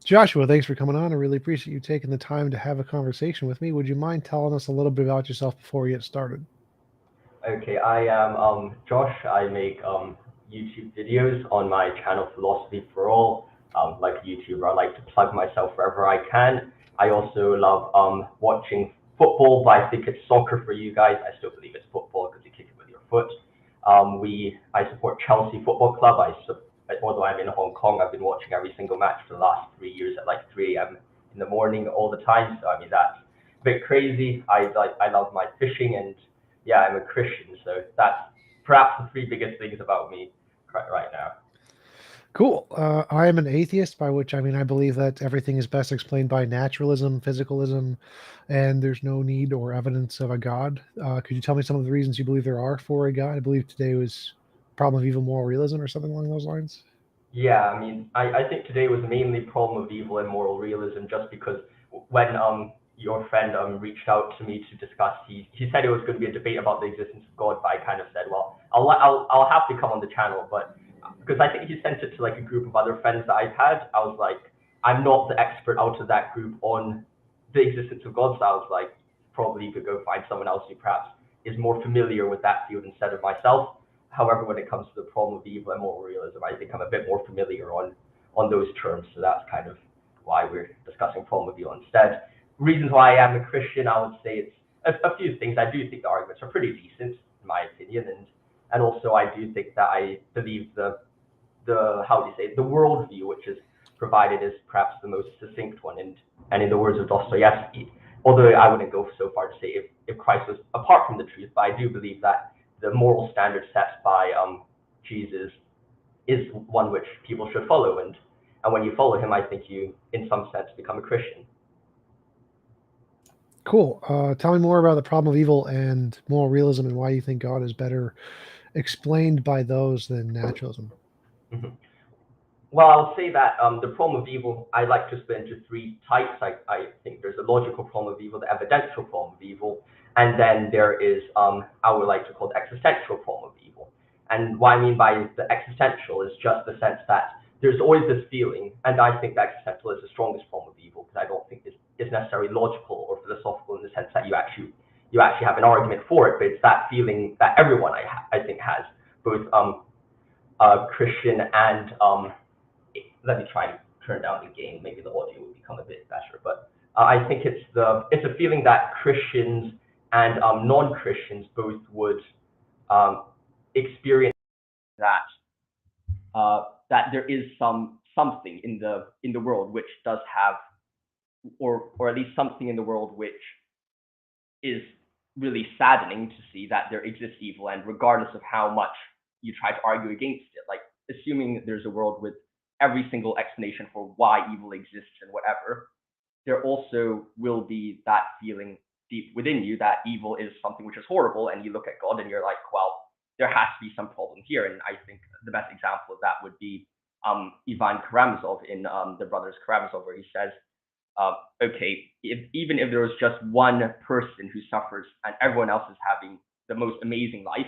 Joshua, thanks for coming on. I really appreciate you taking the time to have a conversation with me. Would you mind telling us a little bit about yourself before we get started? Okay, I am Josh. I make YouTube videos on my channel Philosophy for All. Like a YouTuber, I like to plug myself wherever I can. I also love watching football, but I think it's soccer for you guys. I still believe it's football because you kick it with your foot. I support Chelsea Football Club. Although I'm in Hong Kong, I've been watching every single match for the last 3 years at like 3 a.m. in the morning all the time. So I mean that's a bit crazy. I love my fishing, and yeah, I'm a Christian. So that's perhaps the three biggest things about me right now. Cool. I am an atheist, by which I mean I believe that everything is best explained by naturalism, physicalism, and there's no need or evidence of a God. Could you tell me some of the reasons you believe there are for a God? I believe today was problem of evil moral realism or something along those lines. Yeah, I mean, I think today was mainly problem of evil and moral realism, just because when your friend reached out to me to discuss, he said it was going to be a debate about the existence of God, but I kind of said, well, I'll have to come on the channel, but because I think he sent it to like a group of other friends that I've had, I was like, I'm not the expert out of that group on the existence of God, so I was like, probably you could go find someone else who perhaps is more familiar with that field instead of myself. However, when it comes to the problem of evil and moral realism, I think I'm a bit more familiar on those terms. So that's kind of why we're discussing problem of evil instead. Reasons why I am a Christian, I would say it's a few things. I do think the arguments are pretty decent, in my opinion, and also I do think that I believe the how do you say, the worldview which is provided is perhaps the most succinct one. And in the words of Dostoevsky, although I wouldn't go so far to say if Christ was apart from the truth, but I do believe that the moral standard set by Jesus is one which people should follow, and when you follow him, I think you, in some sense, become a Christian. Cool. Tell me more about the problem of evil and moral realism and why you think God is better explained by those than naturalism. Mhm. Well, I'll say that the problem of evil, I like to split into three types. I think there's a logical problem of evil, the evidential problem of evil, and then there is, I would like to call the existential problem of evil. And what I mean by the existential is just the sense that there's always this feeling, and I think the existential is the strongest problem of evil, because I don't think it's necessarily logical or philosophical in the sense that you actually have an argument for it, but it's that feeling that everyone I think has, both Christian and let me try and turn down the gain. Maybe the audio will become a bit better. But I think it's a feeling that Christians and non-Christians both would experience that that there is something in the world which does have, or at least something in the world which is really saddening to see that there exists evil, and regardless of how much you try to argue against it, like assuming there's a world with every single explanation for why evil exists and whatever, there also will be that feeling deep within you that evil is something which is horrible, and you look at God and you're like, well, there has to be some problem here. And I think the best example of that would be Ivan Karamazov in The Brothers Karamazov, where he says, okay, even if there was just one person who suffers and everyone else is having the most amazing life,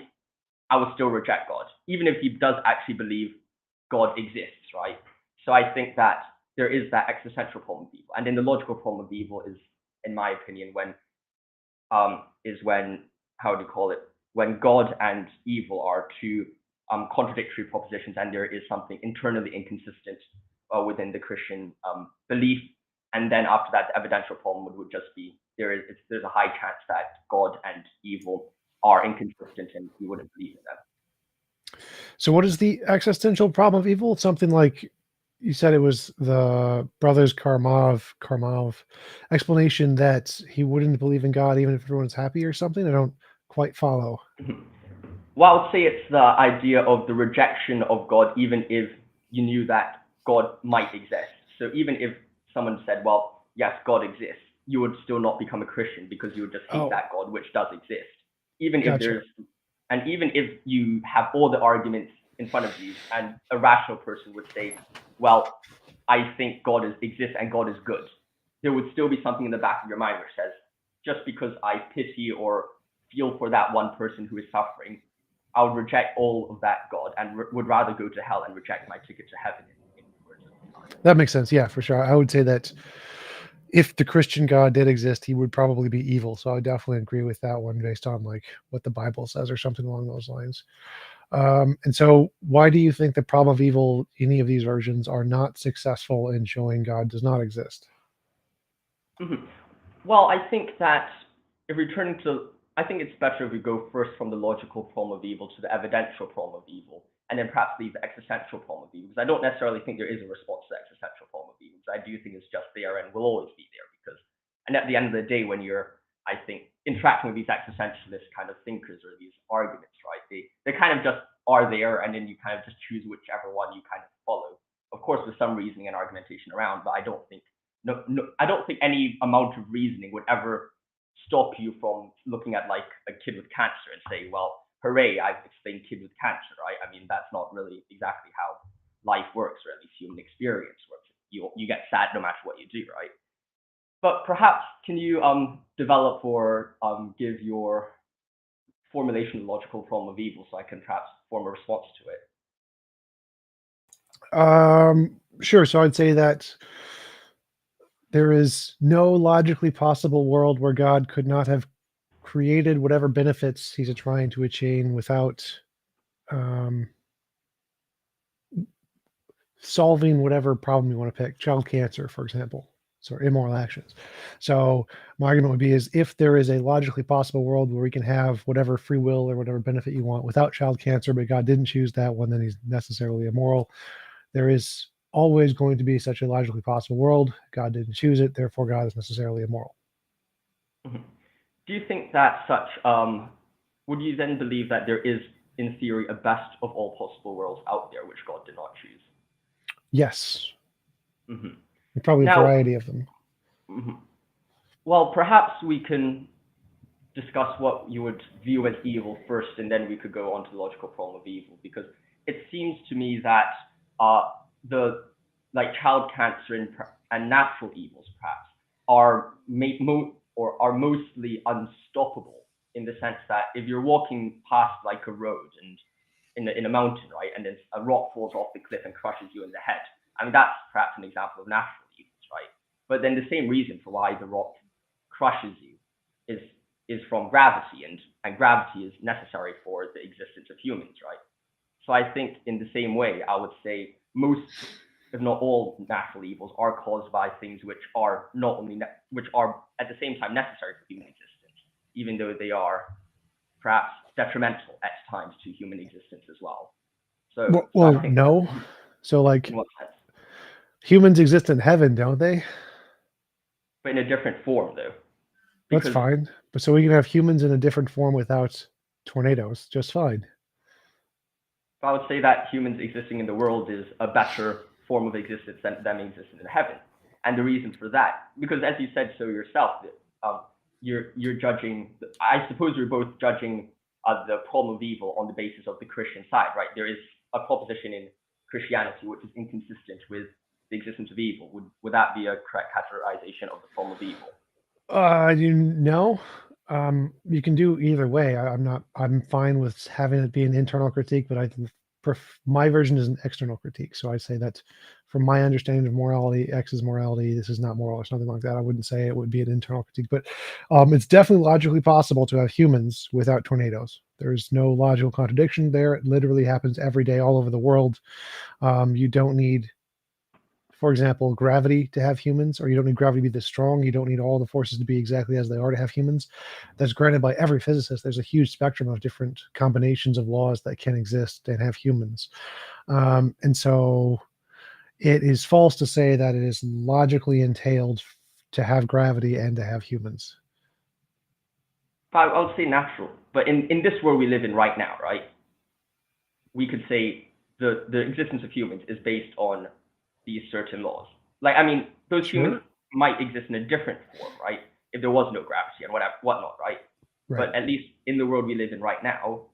I would still reject God, even if he does actually believe God exists, right? So I think that there is that existential problem of evil, and then the logical problem of evil is, in my opinion, when how do you call it? When God and evil are two contradictory propositions, and there is something internally inconsistent within the Christian belief. And then after that, the evidential problem would just be there's a high chance that God and evil are inconsistent, and we wouldn't believe in them. So, what is the existential problem of evil? Something like you said it was the brothers Karamazov explanation that he wouldn't believe in God even if everyone's happy or something. I don't quite follow. Well, I would say it's the idea of the rejection of God, even if you knew that God might exist. So even if someone said, well, yes, God exists, you would still not become a Christian because you would just hate that God, which does exist. Even if even if you have all the arguments in front of you, and a rational person would say, well, I think God exists and God is good, there would still be something in the back of your mind which says, just because I pity or feel for that one person who is suffering, I would reject all of that God and would rather go to hell and reject my ticket to heaven in words of the time. That makes sense. Yeah, for sure. I would say that if the Christian God did exist, he would probably be evil. So I would definitely agree with that one based on like what the Bible says or something along those lines. And so, why do you think the problem of evil, any of these versions, are not successful in showing God does not exist? Mhm. Well, I think that if we turn to, I think it's better if we go first from the logical problem of evil to the evidential problem of evil, and then perhaps leave the existential problem of evil. Because I don't necessarily think there is a response to the existential problem of evil. Because I do think it's just there and will always be there. Because, and at the end of the day, when you're, I think, interacting with these existentialist kind of thinkers or these arguments, right? They kind of just are there, and then you kind of just choose whichever one you kind of follow. Of course, with some reasoning and argumentation around, but I don't think I don't think any amount of reasoning would ever stop you from looking at like a kid with cancer and say, well, hooray, I've explained kid with cancer, right? I mean, that's not really exactly how life works, or at least human experience works. You get sad no matter what you do, right? But perhaps can you develop or give your formulation of the logical problem of evil so I can perhaps form a response to it? Sure. So I'd say that there is no logically possible world where God could not have created whatever benefits he's trying to attain without um, solving whatever problem you want to pick, child cancer, for example, so immoral actions. So my argument would be is if there is a logically possible world where we can have whatever free will or whatever benefit you want without child cancer, but God didn't choose that one, then he's necessarily immoral. There is always going to be such a logically possible world. God didn't choose it, therefore God is necessarily immoral. Mhm. Do you think that such would you then believe that there is in theory a best of all possible worlds out there which God did not choose? Yes, Hmm. probably a Now, variety of them. mhm. Well, perhaps we can discuss what you would view as evil first, and then we could go on to the logical problem of evil, because it seems to me that the like child cancer and natural evils perhaps are or are mostly unstoppable in the sense that if you're walking past like a road and in a mountain, right, and then a rock falls off the cliff and crushes you in the head. I mean, that's perhaps an example of natural evils, right? But then the same reason for why the rock crushes you is is from gravity, and gravity is necessary for the existence of humans, right? So I think in the same way, I would say most, if not all, natural evils are caused by things which are not only which are at the same time necessary for human existence, even though they are perhaps detrimental at times to human existence as well. So I Well, think no. So, in like, what sense, humans exist in heaven, don't they? but in a different form though, That's because fine. But so we can have humans in a different form without tornadoes, just fine. I would say that humans existing in the world is a better form of existence than them existing in heaven. And the reason for that, because as you said so yourself, um, you're judging. I suppose you're both judging the problem of evil on the basis of the Christian side, right? There is a proposition in Christianity which is inconsistent with the existence of evil. Would that be a correct categorization of the problem of evil? You know, you can do either way. I'm not. I'm fine with having it be an internal critique, but my version is an external critique. So I say that, from my understanding of morality, X is morality. This is not moral, or something like that. I wouldn't say it would be an internal critique, but it's definitely logically possible to have humans without tornadoes. There's no logical contradiction there. It literally happens every day, all over the world. You don't need, for example, gravity to have humans, or you don't need gravity to be this strong. You don't need all the forces to be exactly as they are to have humans. That's granted by every physicist. There's a huge spectrum of different combinations of laws that can exist and have humans. And so it is false to say that it is logically entailed to have gravity and to have humans. I would say natural, but in this world we live in right now, right? We could say the existence of humans is based on these certain laws. Like, I mean, those humans Sure. might exist in a different form, right? If there was no gravity and whatever, whatnot, right? Right. But at least in the world we live in right now,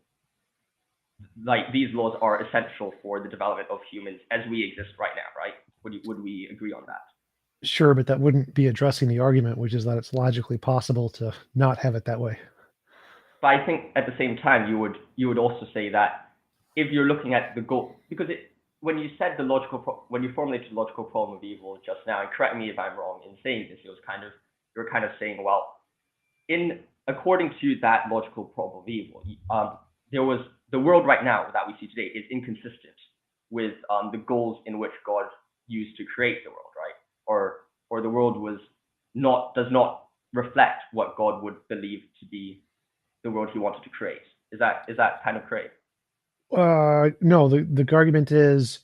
like these laws are essential for the development of humans as we exist right now, right? Would we agree on that? Sure, but that wouldn't be addressing the argument, which is that it's logically possible to not have it that way. But I think at the same time, you would also say that if you're looking at the goal, because when you said when you formulated the logical problem of evil just now, and correct me if I'm wrong in saying this, you're kind of saying, well, according to that logical problem of evil, the world right now that we see today is inconsistent with the goals in which God used to create the world, right? Or the world does not reflect what God would believe to be the world he wanted to create. Is that kind of correct? No, the argument is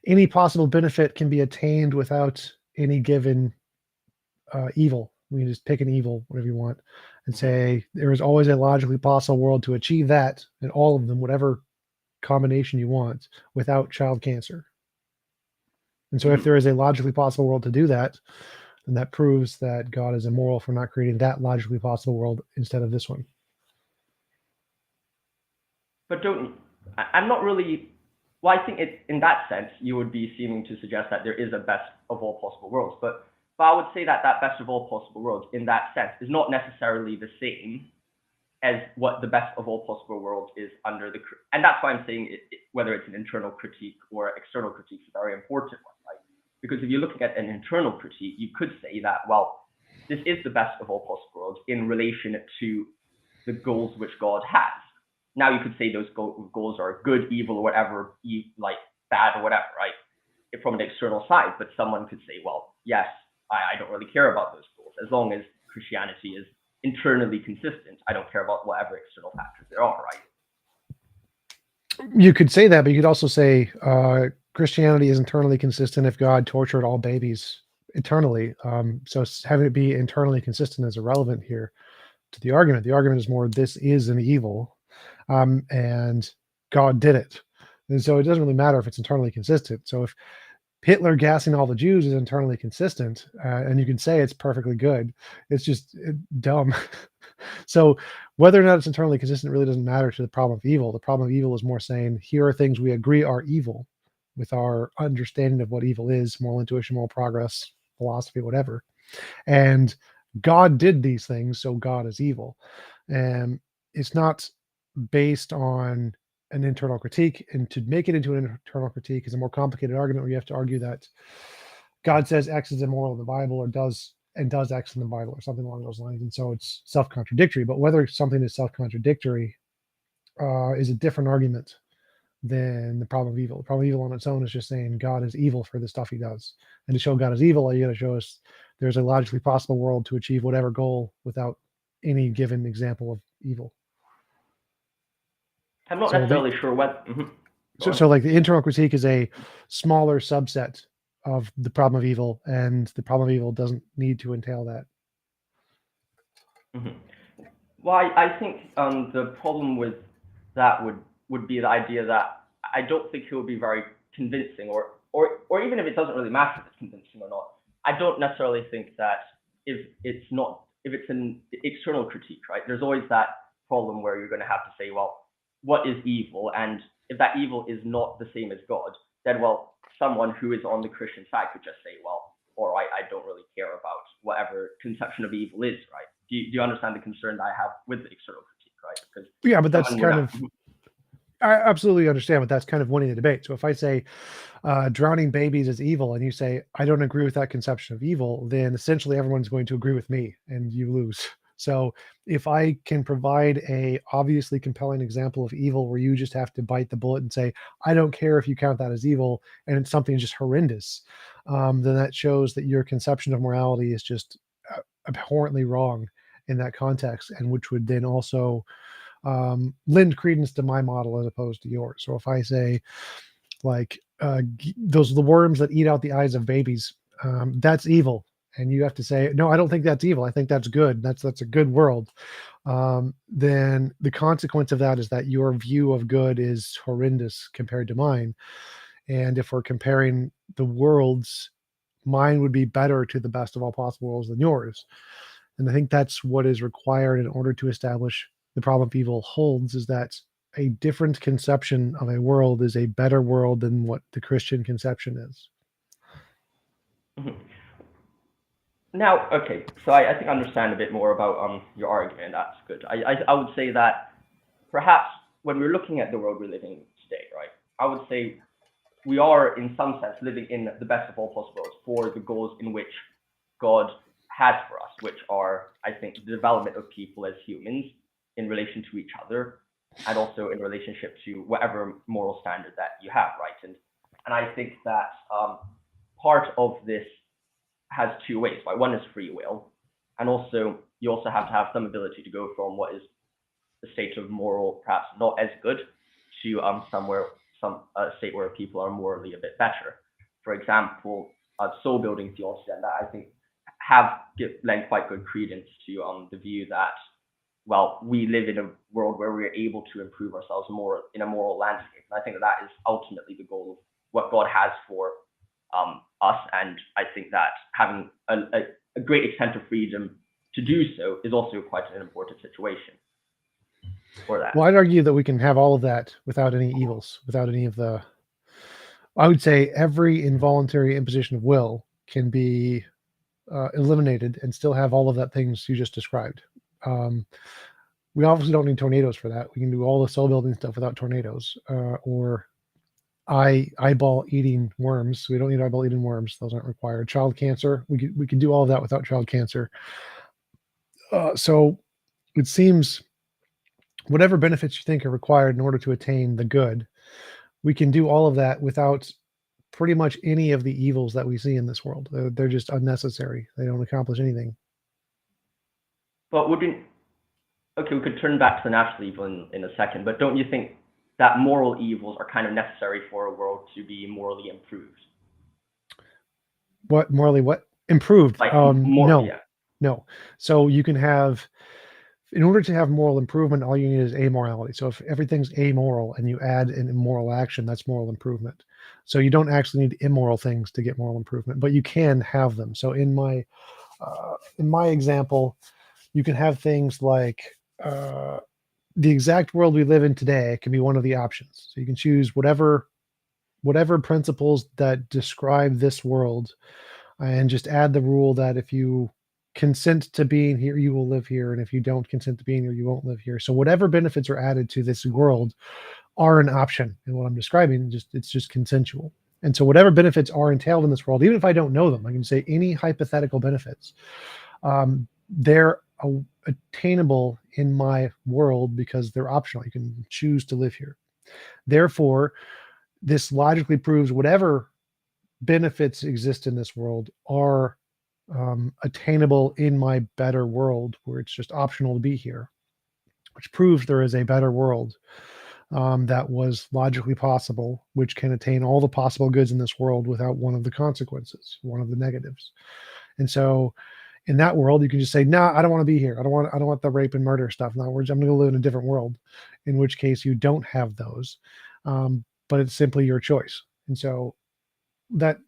any possible benefit can be attained without any given evil. We can just pick an evil, whatever you want, and say there is always a logically possible world to achieve that, and all of them, whatever combination you want, without child cancer. And so, if there is a logically possible world to do that, then that proves that God is immoral for not creating that logically possible world instead of this one. But I'm not really. Well, I think in that sense, you would be seeming to suggest that there is a best of all possible worlds. But I would say that best of all possible worlds, in that sense, is not necessarily the same as what the best of all possible worlds is under the. And that's why I'm saying whether it's an internal critique or external critique is a very important one, right? Because if you're looking at an internal critique, you could say that, well, this is the best of all possible worlds in relation to the goals which God has. Now you could say those goals are good, evil, or whatever, like bad or whatever, right? From an external side, but someone could say, well, yes, I don't really care about those goals. As long as Christianity is internally consistent, I don't care about whatever external factors there are, right? You could say that, but you could also say Christianity is internally consistent if God tortured all babies eternally. So having it be internally consistent is irrelevant here to the argument. The argument is more, this is an evil, and God did it. And so it doesn't really matter if it's internally consistent. So if Hitler gassing all the Jews is internally consistent, and you can say it's perfectly good, it's just dumb. So whether or not it's internally consistent really doesn't matter to the problem of evil. The problem of evil is more saying, here are things we agree are evil with our understanding of what evil is, moral intuition, moral progress, philosophy, whatever. And God did these things, so God is evil. And it's not based on an internal critique. And to make it into an internal critique is a more complicated argument where you have to argue that God says X is immoral in the Bible, or does X in the Bible, or something along those lines. And so it's self-contradictory. But whether something is self-contradictory is a different argument than the problem of evil. The problem of evil on its own is just saying God is evil for the stuff he does. And to show God is evil, all you got to show us there's a logically possible world to achieve whatever goal without any given example of evil. I'm not necessarily sure what. So like the internal critique is a smaller subset of the problem of evil, and the problem of evil doesn't need to entail that. Well, I think the problem with that would be the idea that I don't think it would be very convincing, or even if it doesn't really matter if it's convincing or not, I don't necessarily think that if it's an external critique, right? There's always that problem where you're going to have to say, well, what is evil? And if that evil is not the same as God, then, well, someone who is on the Christian side could just say, well, all right, I don't really care about whatever conception of evil is, right? Do you understand the concern that I have with the external critique, right? Because yeah, but that's kind of, I absolutely understand, but that's kind of winning the debate. So if I say drowning babies is evil, and you say, I don't agree with that conception of evil, then essentially everyone's going to agree with me, and you lose. So if I can provide a obviously compelling example of evil where you just have to bite the bullet and say, I don't care if you count that as evil, and it's something just horrendous, then that shows that your conception of morality is just abhorrently wrong in that context, and which would then also lend credence to my model as opposed to yours. So if I say, like, those the worms that eat out the eyes of babies, that's evil, and you have to say, no, I don't think that's evil, I think that's good, that's a good world, then the consequence of that is that your view of good is horrendous compared to mine. And if we're comparing the worlds, mine would be better to the best of all possible worlds than yours. And I think that's what is required in order to establish the problem of evil holds, is that a different conception of a world is a better world than what the Christian conception is. Now, okay, so I think I understand a bit more about your argument. That's good. I would say that perhaps when we're looking at the world we're living in today, right? I would say we are in some sense living in the best of all possible worlds for the goals in which God has for us, which are, I think, the development of people as humans in relation to each other, and also in relationship to whatever moral standard that you have, right? And I think that part of this has two ways, right? One is free will, and also you also have to have some ability to go from what is the state of moral, perhaps not as good, to some state where people are morally a bit better. For example, soul building theology, and that I think lend quite good credence to the view that, well, we live in a world where we're able to improve ourselves more in a moral landscape. And I think that that is ultimately the goal of what God has for us. And I think that having a great extent of freedom to do so is also quite an important situation for that. Well, I'd argue that we can have all of that without any evils, without any of the. I would say every involuntary imposition of will can be eliminated and still have all of that things you just described. Um, we obviously don't need tornadoes for that. We can do all the soul building stuff without tornadoes, or eyeball eating worms. We don't need eyeball eating worms; those aren't required. Child cancer, we could do all of that without child cancer. So it seems whatever benefits you think are required in order to attain the good, we can do all of that without pretty much any of the evils that we see in this world. They're just unnecessary. They don't accomplish anything. But wouldn't okay, we could turn back to the natural evil in a second, but don't you think that moral evils are kind of necessary for a world to be morally improved? What morally? What improved? Like more, No, yeah. no. So you can have, in order to have moral improvement, all you need is amorality. So if everything's amoral and you add an immoral action, that's moral improvement. So you don't actually need immoral things to get moral improvement, but you can have them. So in my example, you can have things like the exact world we live in today can be one of the options. So you can choose whatever principles that describe this world, and just add the rule that if you consent to being here, you will live here, and if you don't consent to being here, you won't live here. So whatever benefits are added to this world are an option in what I'm describing. It's just consensual. And so whatever benefits are entailed in this world, even if I don't know them, I can say any hypothetical benefits. They're attainable in my world because they're optional. You can choose to live here. Therefore, this logically proves whatever benefits exist in this world are attainable in my better world, where it's just optional to be here, which proves there is a better world that was logically possible, which can attain all the possible goods in this world without one of the consequences, one of the negatives. And so in that world, you can just say, "Nah, I don't want to be here. I don't want the rape and murder stuff. In other words, I'm going to live in a different world," in which case you don't have those. But it's simply your choice. And so that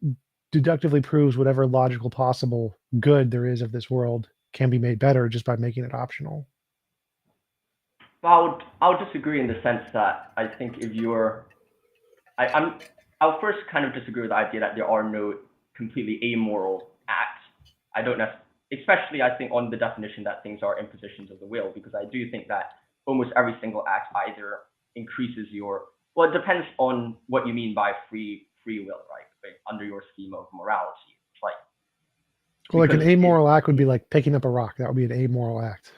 deductively proves whatever logical possible good there is of this world can be made better just by making it optional. But I would disagree in the sense that I think if you're I'm I'll first kind of disagree with the idea that there are no completely amoral acts. I don't know, especially I think on the definition that things are impositions of the will, because I do think that almost every single act either increases your, well, it depends on what you mean by free will, right? Like, under your scheme of morality, it's like Well, like an because it, amoral act would be like picking up a rock. That would be an amoral act.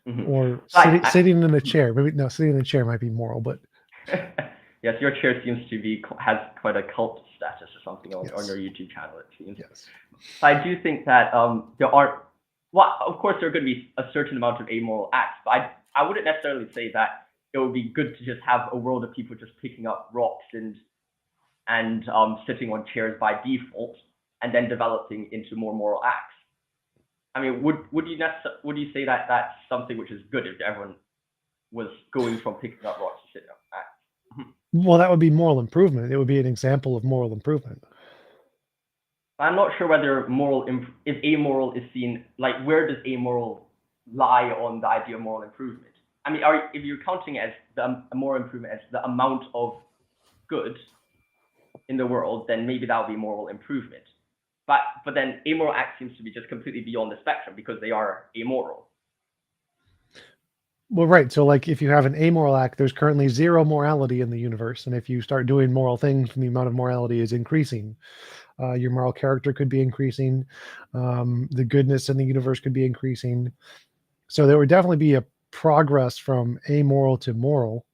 mhm. Or So sitting in a chair. Maybe no, sitting in a chair might be moral, but yes, your chair seems to be has quite a cult status or something on yes, your YouTube channel. It seems. yes. So I do think that there are, well, of course, there are going to be a certain amount of amoral acts, but I wouldn't necessarily say that it would be good to just have a world of people just picking up rocks and sitting on chairs by default, and then developing into more moral acts. I mean, would you say that that's something which is good if everyone was going from picking up rocks to sitting on acts? Well, that would be moral improvement. It would be an example of moral improvement. I'm not sure whether if amoral is seen, like, where does amoral lie on the idea of moral improvement? I mean, if you're counting as the moral improvement as the amount of good in the world, then maybe that would be moral improvement. But then amoral acts seems to be just completely beyond the spectrum because they are amoral. Well, right. So, like, if you have an amoral act, there's currently zero morality in the universe, and if you start doing moral things, the amount of morality is increasing. Your moral character could be increasing. The goodness in the universe could be increasing. So there would definitely be a progress from amoral to moral,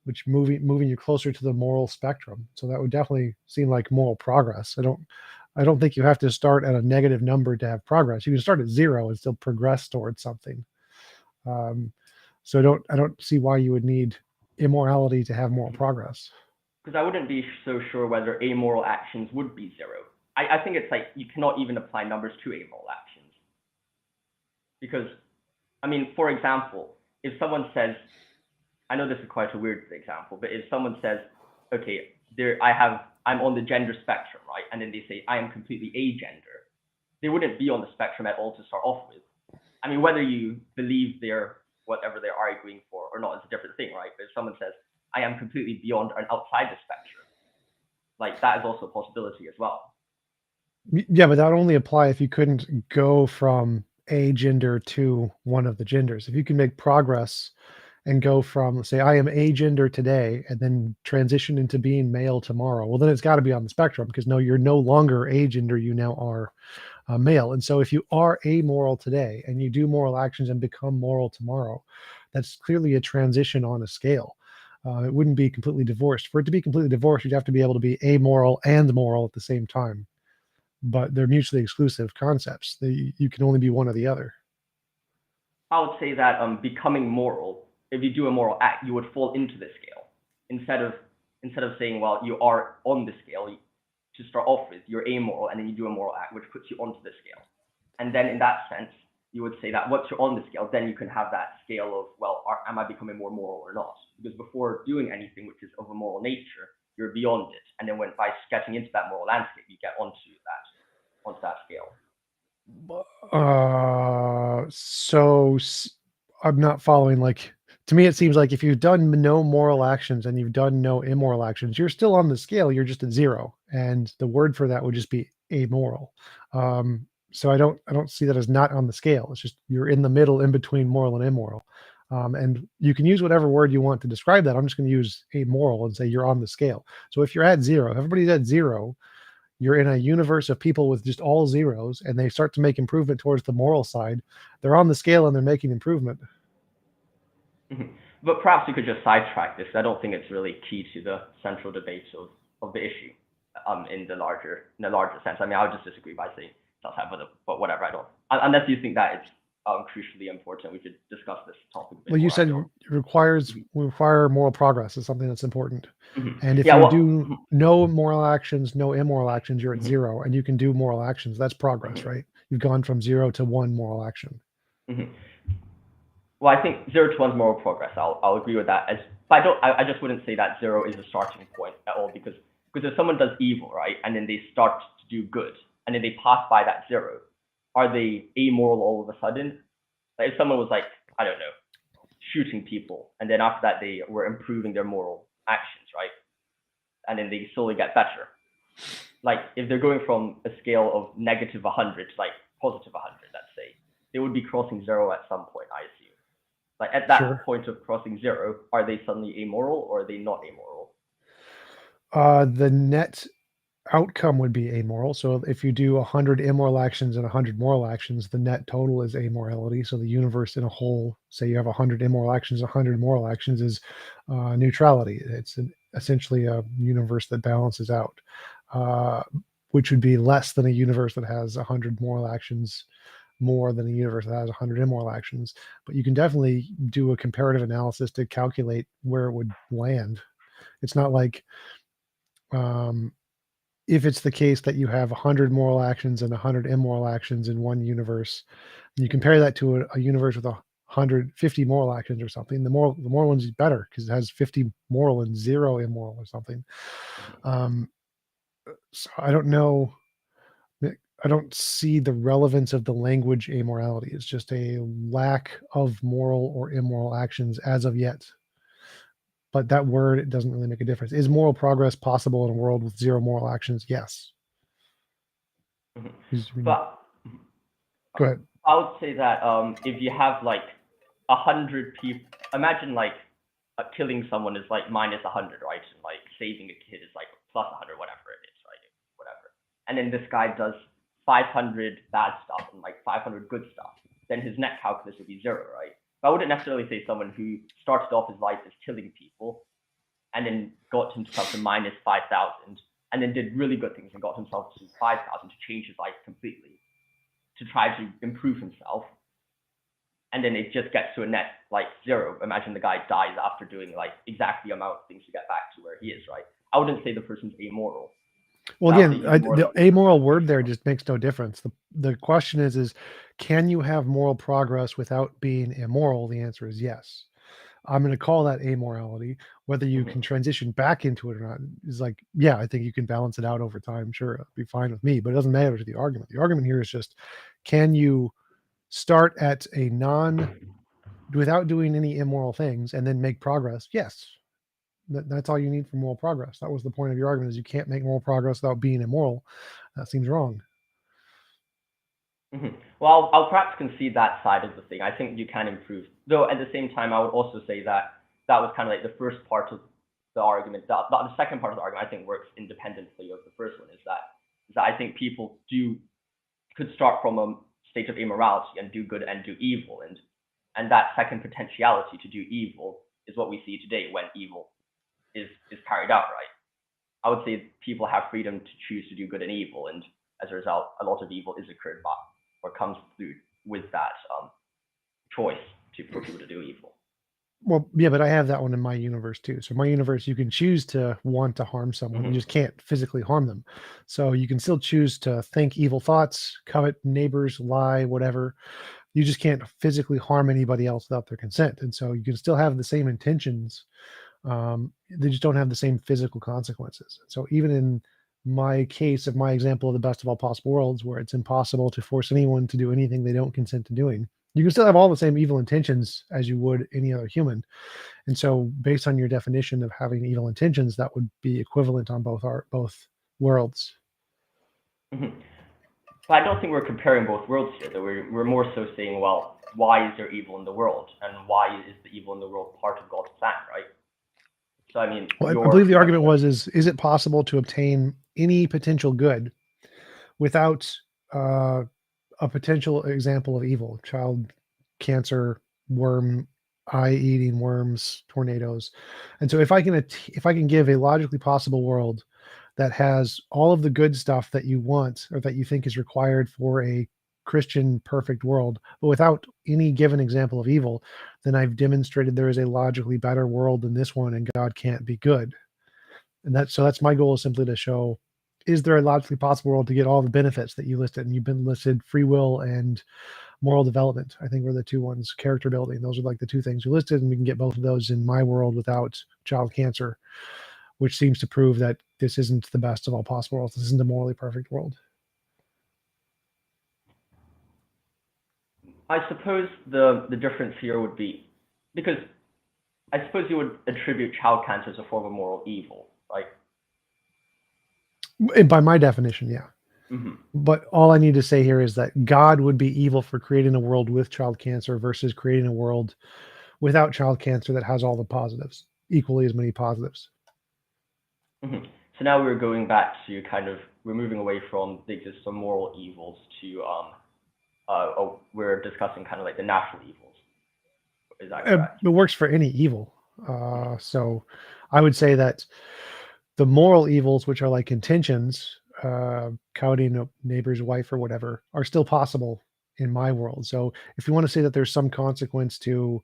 which moving you closer to the moral spectrum. So that would definitely seem like moral progress. I don't think you have to start at a negative number to have progress. You can start at zero and still progress towards something. So I don't see why you would need immorality to have moral progress. Because I wouldn't be so sure whether amoral actions would be zero. I think it's like you cannot even apply numbers to amoral actions. Because, I mean, for example, if someone says, I know this is quite a weird example, but if someone says, okay, I'm on the gender spectrum, right? And then they say, I am completely agender. They wouldn't be on the spectrum at all to start off with. I mean, whether you believe they're whatever they're arguing for or not is a different thing, right? But if someone says, I am completely beyond and outside the spectrum, like that is also a possibility as well. Yeah, but that would only apply if you couldn't go from a gender to one of the genders. If you can make progress and go from, let's say, I am a gender today, and then transition into being male tomorrow, well, then it's got to be on the spectrum, because no, you're no longer a gender, you now are male. And so if you are amoral today and you do moral actions and become moral tomorrow, that's clearly a transition on a scale. It wouldn't be completely divorced. For it to be completely divorced, you'd have to be able to be amoral and moral at the same time. But they're mutually exclusive concepts. You can only be one or the other. I would say that becoming moral, if you do a moral act, you would fall into the scale instead of saying, well, you are on the scale. To start off with, you're amoral, and then you do a moral act, which puts you onto the scale. And then in that sense, you would say that once you're on the scale, then you can have that scale of, well, am I becoming more moral or not? Because before doing anything which is of a moral nature, you're beyond it. And then by getting into that moral landscape, you get onto that scale. I'm not following. Like, to me, it seems like if you've done no moral actions and you've done no immoral actions, you're still on the scale. You're just at zero, and the word for that would just be amoral. So I don't see that as not on the scale. It's just you're in the middle, in between moral and immoral. And you can use whatever word you want to describe that. I'm just going to use amoral and say you're on the scale. So if you're at zero, everybody's at zero, you're in a universe of people with just all zeros, and they start to make improvement towards the moral side. They're on the scale and they're making improvement. Mm-hmm. But perhaps you could just sidetrack this. I don't think it's really key to the central debates of the issue in the larger sense. I mean, I would just disagree by saying that's hypothetical, but whatever. I don't. Unless you think that it's crucially important, we could discuss this topic a bit Well, you more. said require moral progress is something that's important. Mm-hmm. And if you do no moral actions, no immoral actions, you're at zero, and you can do moral actions. That's progress, right? You've gone from 0 to 1 moral action. Mm-hmm. Well, I think 0 to 1 is moral progress. I'll agree with that. But I just wouldn't say that 0 is a starting point at all, because if someone does evil, right, and then they start to do good, and then they pass by that 0, are they amoral all of a sudden? Like if someone was like, I don't know, shooting people, and then after that they were improving their moral actions, right? And then they slowly get better. Like if they're going from a scale of negative 100 to like positive 100, let's say, they would be crossing 0 at some point, I assume. Like at that point of crossing 0, are they suddenly amoral or are they not amoral? The net outcome would be amoral. So if you do 100 immoral actions and 100 moral actions, the net total is amorality. So the universe in a whole, say you have 100 immoral actions, 100 moral actions, is neutrality. It's essentially a universe that balances out, which would be less than a universe that has 100 moral actions, more than a universe that has 100 immoral actions. But you can definitely do a comparative analysis to calculate where it would land. It's not like if it's the case that you have 100 moral actions and 100 immoral actions in one universe, and you compare that to a universe with 150 moral actions or something, the moral one's better because it has 50 moral and 0 immoral or something. So I don't know. I don't see the relevance of the language amorality. It's just a lack of moral or immoral actions as of yet. But that word, it doesn't really make a difference. Is moral progress possible in a world with 0 moral actions? Yes. But Go ahead. I would say that if you have like 100 people, imagine like killing someone is like minus 100, right? And like saving a kid is like plus 100, whatever it is, right? Whatever. And then this guy does 500 bad stuff and like 500 good stuff. Then his net calculus would be 0, right? But I wouldn't necessarily say someone who started off his life as killing people and then got himself to minus 5,000 and then did really good things and got himself to 5,000 to change his life completely, to try to improve himself, and then it just gets to a net like 0. Imagine the guy dies after doing like exactly the amount of things to get back to where he is, right? I wouldn't say the person's amoral. Well, again, the amoral word there just makes no difference. The question is, can you have moral progress without being immoral? The answer is yes. I'm going to call that amorality. Whether you can transition back into it or not is like, yeah, I think you can balance it out over time. Sure, it'll be fine with me, but it doesn't matter to the argument. The argument here is just, can you start at a without doing any immoral things and then make progress? Yes. That's all you need for moral progress. That was the point of your argument, is you can't make moral progress without being immoral. That seems wrong. Well, I'll perhaps concede that side of the thing. I think you can improve. Though at the same time, I would also say that that was kind of like the first part of the argument. The second part of the argument, I think, works independently of the first one, is that I think people could start from a state of immorality and do good and do evil. And that second potentiality to do evil is what we see today when evil is carried out, right? I would say people have freedom to choose to do good and evil, and as a result, a lot of evil is occurred by or comes through with that choice for people to do evil. Well, yeah, but I have that one in my universe too. So my universe, you can choose to want to harm someone. You just can't physically harm them. So you can still choose to think evil thoughts, covet neighbors, lie, whatever. You just can't physically harm anybody else without their consent. And so you can still have the same intentions. They just don't have the same physical consequences. So even in my case of my example of the best of all possible worlds, where it's impossible to force anyone to do anything they don't consent to doing, you can still have all the same evil intentions as you would any other human. And so based on your definition of having evil intentions, that would be equivalent on both worlds. But I don't think we're comparing both worlds here. That we're more so saying, well, why is there evil in the world, and why is the evil in the world part of God's plan, right? So I mean, well, I believe the argument was: is it possible to obtain any potential good without a potential example of evil? Child cancer, worm, eye-eating worms, tornadoes. And so if I can give a logically possible world that has all of the good stuff that you want or that you think is required for a Christian perfect world, but without any given example of evil, then I've demonstrated there is a logically better world than this one, and God can't be good. And that's my goal, is simply to show, is there a logically possible world to get all the benefits that you listed? And you've been listed free will and moral development, I think, were the two ones. Character building, those are like the two things you listed, and we can get both of those in my world without child cancer, which seems to prove that this isn't the best of all possible worlds. This isn't a morally perfect world. I suppose the difference here would be, because I suppose you would attribute child cancer as a form of moral evil, right? By my definition, yeah. But all I need to say here is that God would be evil for creating a world with child cancer versus creating a world without child cancer that has all the positives, equally as many positives. So now we're going back to we're moving away from the existence of moral evils to we're discussing kind of like the natural evils. Is that correct? It works for any evil. So I would say that the moral evils, which are like intentions, coveting a neighbor's wife or whatever, are still possible in my world. So if you want to say that there's some consequence to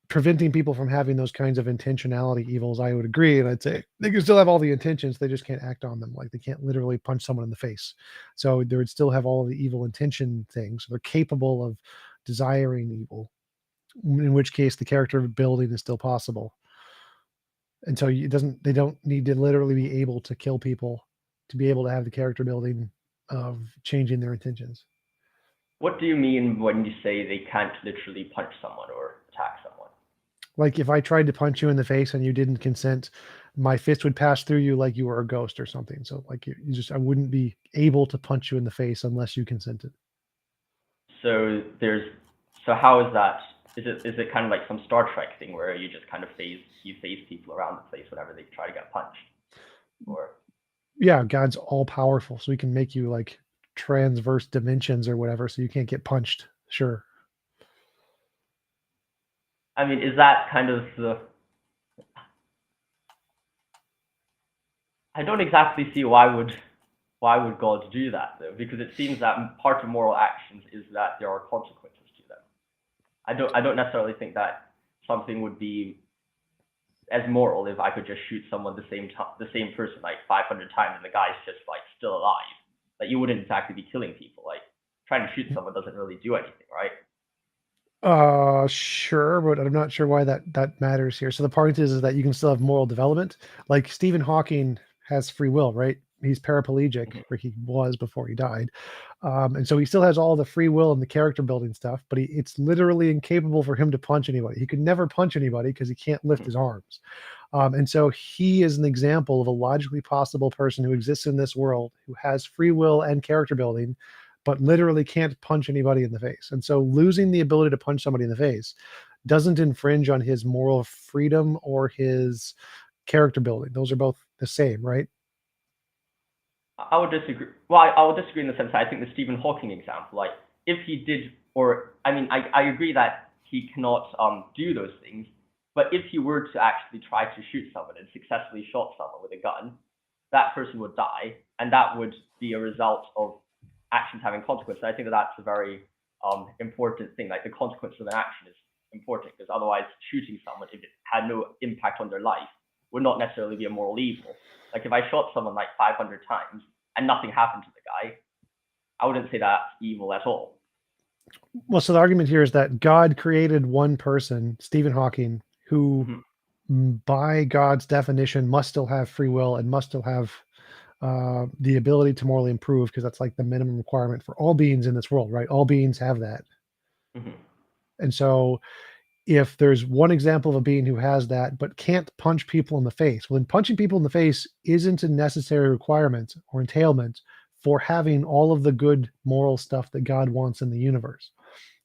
preventing people from having those kinds of intentionality evils, I would agree. And I'd say they can still have all the intentions, they just can't act on them. Like they can't literally punch someone in the face. So they would still have all of the evil intention things. They're capable of desiring evil, in which case the character building is still possible. And so they don't need to literally be able to kill people to be able to have the character building of changing their intentions. What do you mean when you say they can't literally punch someone or attack someone? Like if I tried to punch you in the face and you didn't consent, my fist would pass through you like you were a ghost or something. So like I wouldn't be able to punch you in the face unless you consented. So how is that? Is it kind of like some Star Trek thing where you just kind of phase people around the place whenever they try to get punched? Or Yeah, God's all powerful, so he can make you like transverse dimensions or whatever, so you can't get punched. Sure. I mean, is that kind of the? I don't exactly see why would God do that though, because it seems that part of moral actions is that there are consequences to them. I don't necessarily think that something would be as moral if I could just shoot someone the same person like 500 times and the guy's just like still alive. Like you wouldn't exactly be killing people. Like trying to shoot someone doesn't really do anything, right? Sure, but I'm not sure why that matters here. So the point is that you can still have moral development. Like Stephen Hawking has free will, right? He's paraplegic, or he was before he died. And so he still has all the free will and the character building stuff, but it's literally incapable for him to punch anybody. He could never punch anybody because he can't lift his arms. And so he is an example of a logically possible person who exists in this world, who has free will and character building, but literally can't punch anybody in the face. And so losing the ability to punch somebody in the face doesn't infringe on his moral freedom or his character building. Those are both the same, right? I would disagree. Well, I would disagree in the sense that I think the Stephen Hawking example, like if he did, or I mean, I agree that he cannot do those things, but if he were to actually try to shoot someone and successfully shot someone with a gun, that person would die, and that would be a result of actions having consequences. I think that that's a very important thing. Like the consequence of an action is important, because otherwise shooting someone, if it had no impact on their life, would not necessarily be a moral evil. Like if I shot someone like 500 times and nothing happened to the guy, I wouldn't say that's evil at all. Well, so the argument here is that God created one person, Stephen Hawking, who by God's definition must still have free will and must still have the ability to morally improve, because that's like the minimum requirement for all beings in this world, right? All beings have that. And so if there's one example of a being who has that but can't punch people in the face, well, then punching people in the face isn't a necessary requirement or entailment for having all of the good moral stuff that God wants in the universe.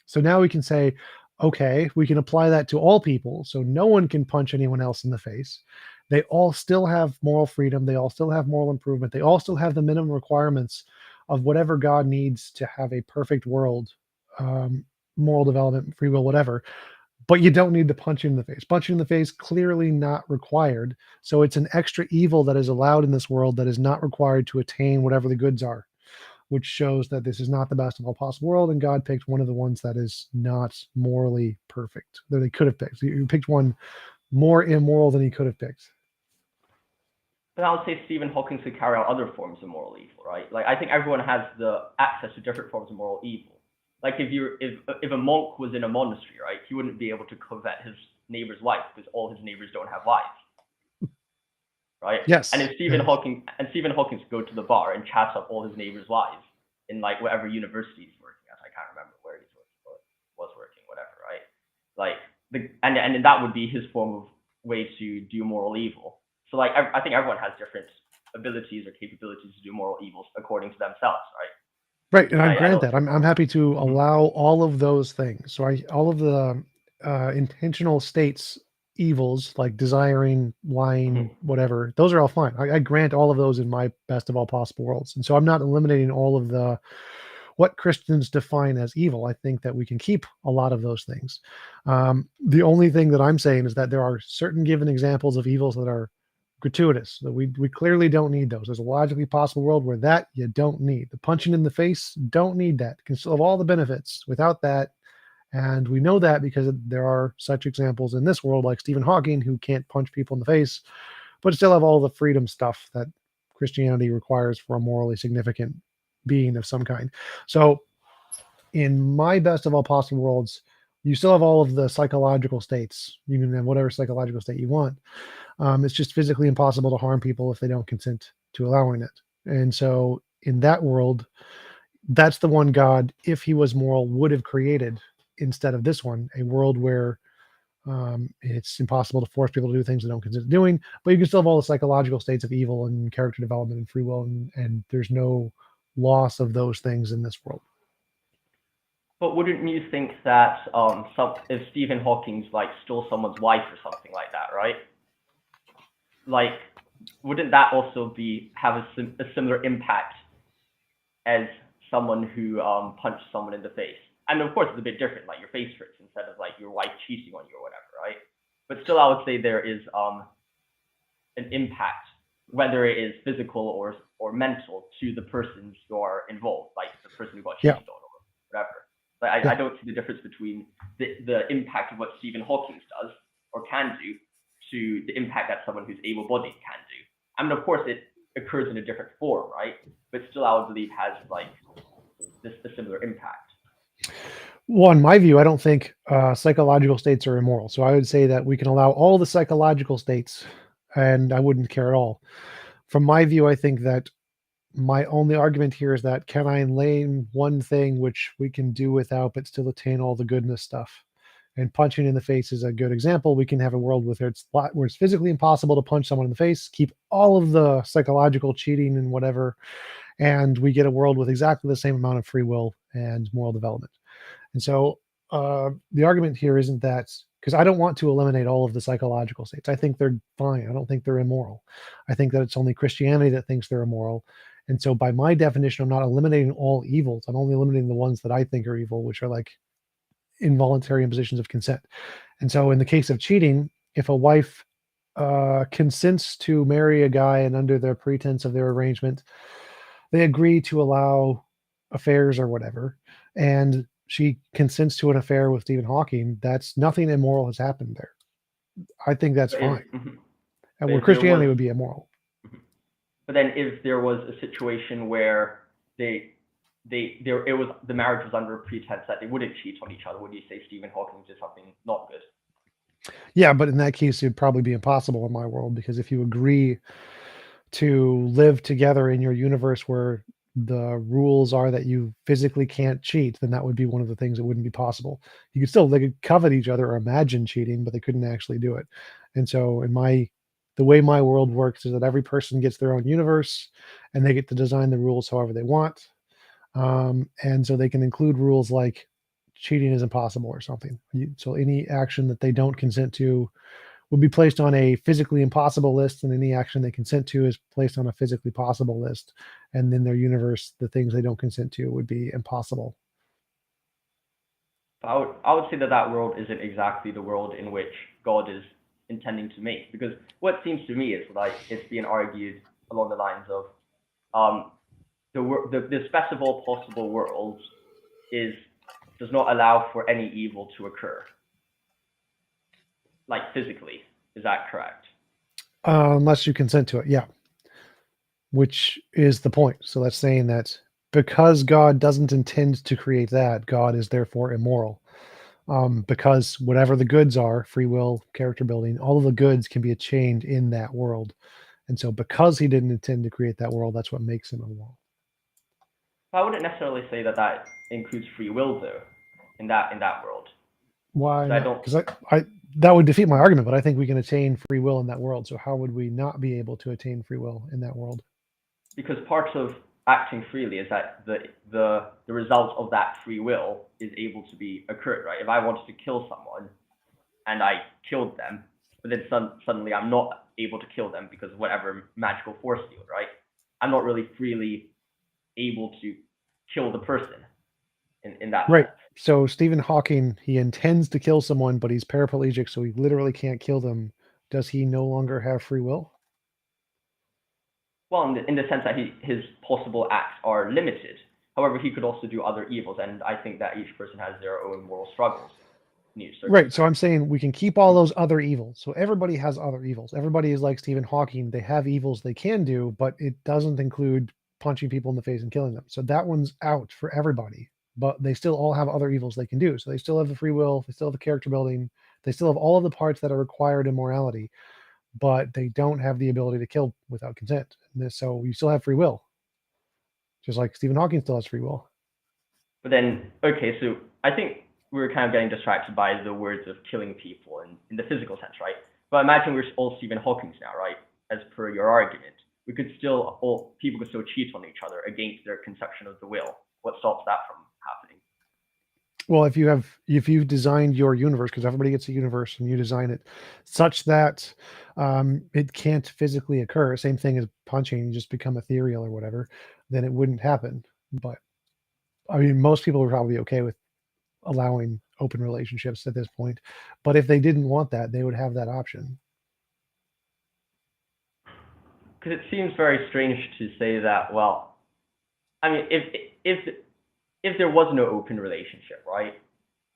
So now we can say, okay, we can apply that to all people, so no one can punch anyone else in the face. They all still have moral freedom. They all still have moral improvement. They all still have the minimum requirements of whatever God needs to have a perfect world, moral development, free will, whatever. But you don't need to punch in the face. Punching in the face, clearly not required. So it's an extra evil that is allowed in this world that is not required to attain whatever the goods are, which shows that this is not the best of all possible world, and God picked one of the ones that is not morally perfect, that they could have picked. So you picked one more immoral than he could have picked. But I would say Stephen Hawking could carry out other forms of moral evil, right? Like I think everyone has the access to different forms of moral evil. Like if a monk was in a monastery, right, he wouldn't be able to covet his neighbor's wife because all his neighbors don't have wives, right? Yes. And if Stephen Hawking could go to the bar and chat up all his neighbors' wives in like whatever university he's working at, I can't remember where he was working, whatever, right? Like and that would be his form of way to do moral evil. So like I think everyone has different abilities or capabilities to do moral evils according to themselves, right? Right, and I grant that. I'm happy to allow all of those things. So all of the intentional states evils, like desiring, lying, whatever, those are all fine. I grant all of those in my best of all possible worlds. And so I'm not eliminating all of the what Christians define as evil. I think that we can keep a lot of those things. The only thing that I'm saying is that there are certain given examples of evils that are gratuitous, that we clearly don't need those. There's a logically possible world where that you don't need. The punching in the face, don't need that. Can still have all the benefits without that. And we know that because there are such examples in this world, like Stephen Hawking, who can't punch people in the face, but still have all the freedom stuff that Christianity requires for a morally significant being of some kind. So in my best of all possible worlds, you still have all of the psychological states. You can have whatever psychological state you want. It's just physically impossible to harm people if they don't consent to allowing it. And so in that world, that's the one God, if he was moral, would have created, instead of this one, a world where It's impossible to force people to do things they don't consider doing, but you can still have all the psychological states of evil and character development and free will, and there's no loss of those things in this world. But wouldn't you think that if Stephen Hawking's like stole someone's wife or something like that, right? Like, wouldn't that also have a similar impact as someone who punched someone in the face? And of course, it's a bit different, like your face hurts instead of like your wife cheating on you or whatever, right? But still, I would say there is an impact, whether it is physical or mental, to the persons who are involved, like the person who got cheated on or whatever. Like, I don't see the difference between the impact of what Stephen Hawking does or can do to the impact that someone who's able-bodied can do. I mean, of course, it occurs in a different form, right? But still, I would believe has like a similar impact. Well, in my view, I don't think psychological states are immoral. So I would say that we can allow all the psychological states, and I wouldn't care at all. From my view, I think that my only argument here is that can I name one thing which we can do without but still attain all the goodness stuff? And punching in the face is a good example. We can have a world where it's physically impossible to punch someone in the face, keep all of the psychological cheating and whatever, and we get a world with exactly the same amount of free will and moral development. And so the argument here isn't that, because I don't want to eliminate all of the psychological states. I think they're fine. I don't think they're immoral. I think that it's only Christianity that thinks they're immoral. And so by my definition, I'm not eliminating all evils. I'm only eliminating the ones that I think are evil, which are like involuntary impositions of consent. And so in the case of cheating, if a wife consents to marry a guy and under the pretense of their arrangement, they agree to allow affairs or whatever, and she consents to an affair with Stephen Hawking, that's nothing immoral has happened there. I think that's fine. And where Christianity would be immoral. But then if there was a situation where the marriage was under a pretense that they wouldn't cheat on each other, would you say Stephen Hawking did something not good? Yeah, but in that case, it'd probably be impossible in my world, because if you agree to live together in your universe where the rules are that you physically can't cheat, then that would be one of the things that wouldn't be possible. You could still, they could covet each other or imagine cheating, but they couldn't actually do it. And so the way my world works is that every person gets their own universe and they get to design the rules however they want. And so they can include rules like cheating is impossible or something. So any action that they don't consent to would be placed on a physically impossible list, and any action they consent to is placed on a physically possible list. And then their universe, the things they don't consent to, would be impossible. I would say that world isn't exactly the world in which God is intending to make, because what seems to me is like it's being argued along the lines of the best of all possible worlds does not allow for any evil to occur. Like physically, is that correct? Unless you consent to it, yeah. Which is the point. So that's saying that because God doesn't intend to create that, God is therefore immoral. Because whatever the goods are, free will, character building, all of the goods can be attained in that world. And so because he didn't intend to create that world, that's what makes him immoral. I wouldn't necessarily say that includes free will, though, in that world. Why? Because I that would defeat my argument, but I think we can attain free will in that world. So how would we not be able to attain free will in that world? Because part of acting freely is that the result of that free will is able to be occurred, right? If I wanted to kill someone and I killed them, but then suddenly I'm not able to kill them because of whatever magical force field, right? I'm not really freely able to kill the person in that right sense. So Stephen Hawking, he intends to kill someone, but he's paraplegic, so he literally can't kill them. Does he no longer have free will? Well, in the sense that his possible acts are limited. However, he could also do other evils, and I think that each person has their own moral struggles. Right, so I'm saying we can keep all those other evils. So everybody has other evils. Everybody is like Stephen Hawking. They have evils they can do, but it doesn't include punching people in the face and killing them. So that one's out for everybody, but they still all have other evils they can do. So they still have the free will, they still have the character building, they still have all of the parts that are required in morality, but they don't have the ability to kill without consent. So you still have free will, just like Stephen Hawking still has free will. But then, okay, so I think we're kind of getting distracted by the words of killing people in the physical sense, right? But imagine we're all Stephen Hawking now, right? As per your argument, we could still, all people could still cheat on each other against their conception of the will. What stops that from happening? Well, if you've designed your universe, because everybody gets a universe and you design it such that it can't physically occur, same thing as punching, you just become ethereal or whatever, then it wouldn't happen. But I mean, most people would probably be okay with allowing open relationships at this point. But if they didn't want that, they would have that option. Because it seems very strange to say that. Well, I mean, if there was no open relationship, right?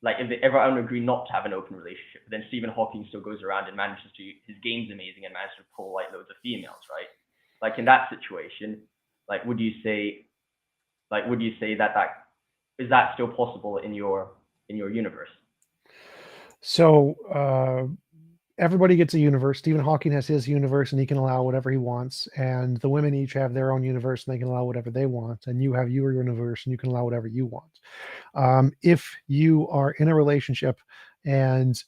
Like if everyone agreed not to have an open relationship, then Stephen Hawking still goes around and manages to, his game's amazing and manages to pull like loads of females, right? Like in that situation, like would you say that is that still possible in your universe? So everybody gets a universe. Stephen Hawking has his universe and he can allow whatever he wants. And the women each have their own universe and they can allow whatever they want. And you have your universe and you can allow whatever you want. If you are in a relationship and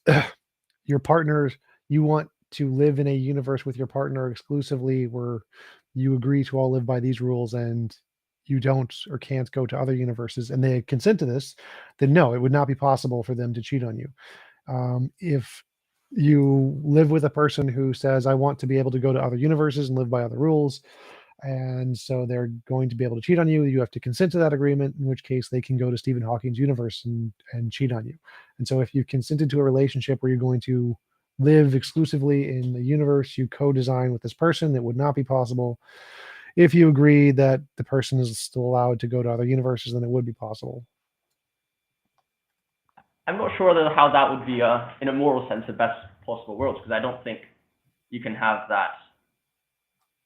your partner, you want to live in a universe with your partner exclusively where you agree to all live by these rules and you don't or can't go to other universes and they consent to this, then no, it would not be possible for them to cheat on you. If you live with a person who says, I want to be able to go to other universes and live by other rules, and so they're going to be able to cheat on you, you have to consent to that agreement, in which case they can go to Stephen Hawking's universe and cheat on you. And so if you've consented to a relationship where you're going to live exclusively in the universe you co-design with this person, it would not be possible. If you agree that the person is still allowed to go to other universes, then it would be possible. I'm not sure how that would be, in a moral sense, the best possible world, because I don't think you can have that.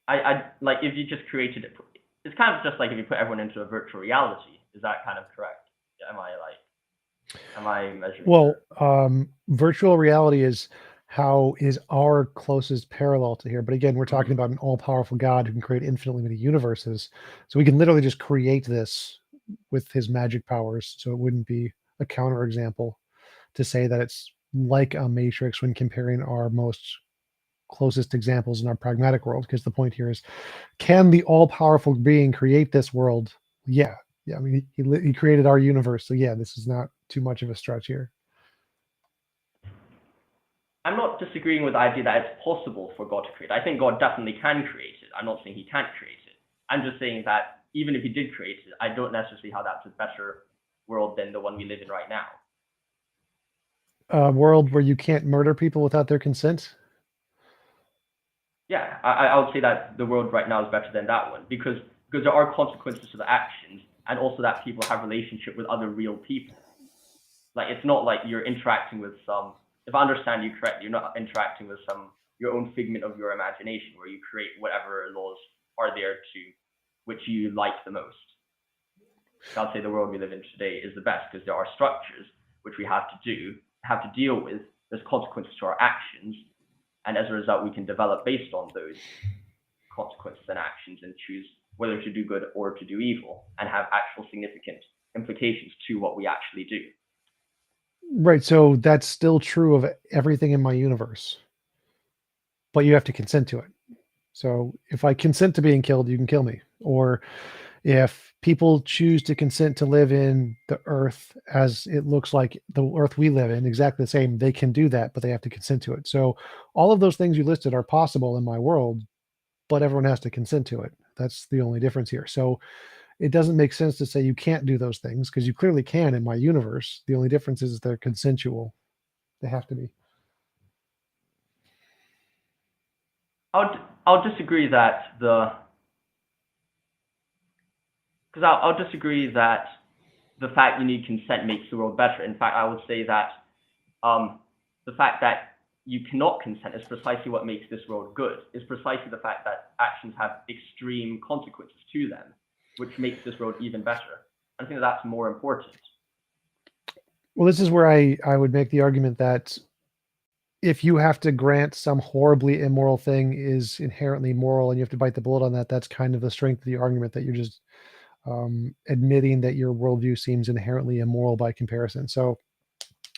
I like if you just created it. It's kind of just like if you put everyone into a virtual reality. Is that kind of correct? Am I measuring? Well, virtual reality is our closest parallel to here. But again, we're talking about an all-powerful God who can create infinitely many universes. So we can literally just create this with his magic powers. So it wouldn't be a counterexample to say that it's like a matrix when comparing our most closest examples in our pragmatic world, because the point here is, can the all-powerful being create this world? Yeah. I mean, he created our universe, so yeah, this is not too much of a stretch here. I'm not disagreeing with the idea that it's possible for God to create. I think God definitely can create it. I'm not saying he can't create it. I'm just saying that even if he did create it, I don't necessarily see how that's a better world than the one we live in right now. A world where you can't murder people without their consent? Yeah, I would say that the world right now is better than that one, because there are consequences to the actions, and also that people have relationship with other real people. Like it's not like you're interacting with some. If I understand you correctly, you're not interacting with your own figment of your imagination, where you create whatever laws are there to which you like the most. I'd say the world we live in today is the best because there are structures which we have to deal with. There's consequences to our actions, and as a result, we can develop based on those consequences and actions and choose whether to do good or to do evil, and have actual significant implications to what we actually do. Right, so that's still true of everything in my universe, but you have to consent to it. So if I consent to being killed, you can kill me. Or if people choose to consent to live in the earth as it looks like the earth we live in, exactly the same, they can do that, but they have to consent to it. So all of those things you listed are possible in my world, but everyone has to consent to it. That's the only difference here. So it doesn't make sense to say you can't do those things, because you clearly can in my universe. The only difference is they're consensual. They have to be. I'll disagree that I'll disagree that the fact you need consent makes the world better. In fact, I would say that the fact that you cannot consent is precisely what makes this world good. Is precisely the fact that actions have extreme consequences to them, which makes this world even better. I think that's more important. Well, this is where I would make the argument that if you have to grant some horribly immoral thing is inherently moral and you have to bite the bullet on that, that's kind of the strength of the argument, that you're just admitting that your worldview seems inherently immoral by comparison. So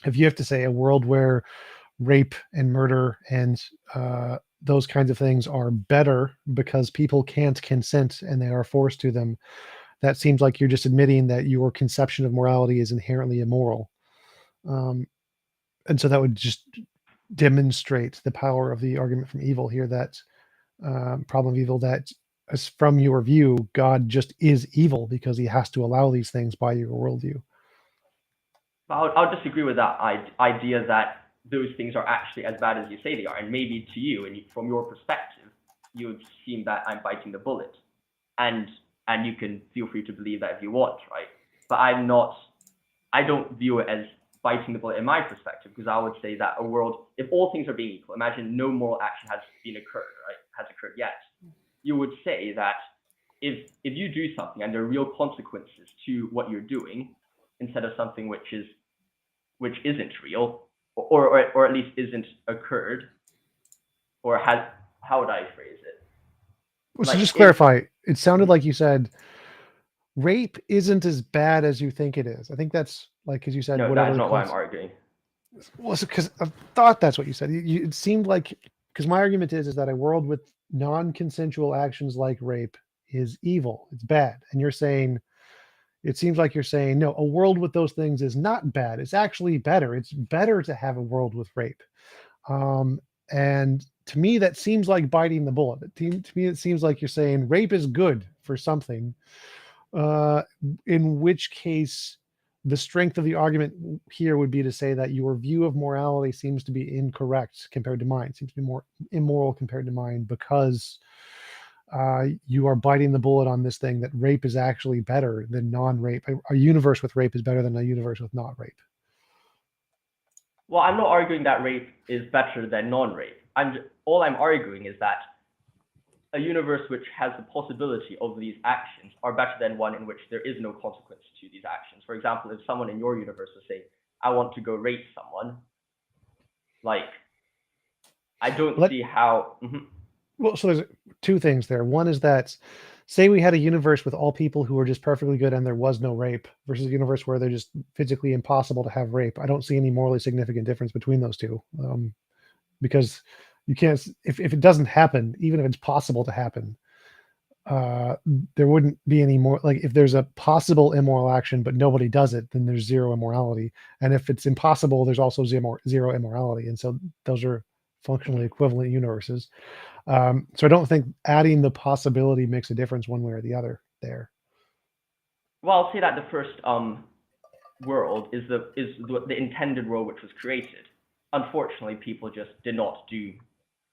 if you have to say a world where rape and murder and those kinds of things are better because people can't consent and they are forced to them, that seems like you're just admitting that your conception of morality is inherently immoral. And so that would just demonstrate the power of the argument from evil here, that problem of evil, that as from your view, God just is evil because he has to allow these things by your worldview. I'll disagree with that idea that those things are actually as bad as you say they are. And maybe to you, and from your perspective, you would seem that I'm biting the bullet. And you can feel free to believe that if you want, right? But I don't view it as biting the bullet in my perspective, because I would say that a world, if all things are being equal, imagine no moral action has occurred yet. You would say that if you do something and there are real consequences to what you're doing, instead of something which isn't real, or at least isn't occurred, or has, how would I phrase it? Well, so just clarify, it sounded like you said rape isn't as bad as you think it is. I think that's like, because you said no, whatever. That's not what I'm arguing. Well, because I thought that's what you said. It seemed like, because my argument is that a world with non-consensual actions like rape is evil. It's bad. And you're saying, it seems like you're saying, no, a world with those things is not bad. It's actually better. It's better to have a world with rape. And to me, that seems like biting the bullet. To me, it seems like you're saying rape is good for something, in which case the strength of the argument here would be to say that your view of morality seems to be incorrect compared to mine, seems to be more immoral compared to mine, because you are biting the bullet on this thing that rape is actually better than non-rape. A universe with rape is better than a universe with not rape. Well, I'm not arguing that rape is better than non-rape. All I'm arguing is that a universe which has the possibility of these actions are better than one in which there is no consequence to these actions. For example, if someone in your universe would say, I want to go rape someone, like, I don't see how... Well, so there's two things there. One is that, say we had a universe with all people who are just perfectly good and there was no rape, versus a universe where they're just physically impossible to have rape. I don't see any morally significant difference between those two, because you can't, if it doesn't happen, even if it's possible to happen, there wouldn't be any more, like, if there's a possible immoral action but nobody does it, then there's zero immorality. And if it's impossible, there's also zero immorality. And so those are functionally equivalent universes. So I don't think adding the possibility makes a difference one way or the other there. Well, I'll say that the first world is the intended world which was created. Unfortunately, people just did not do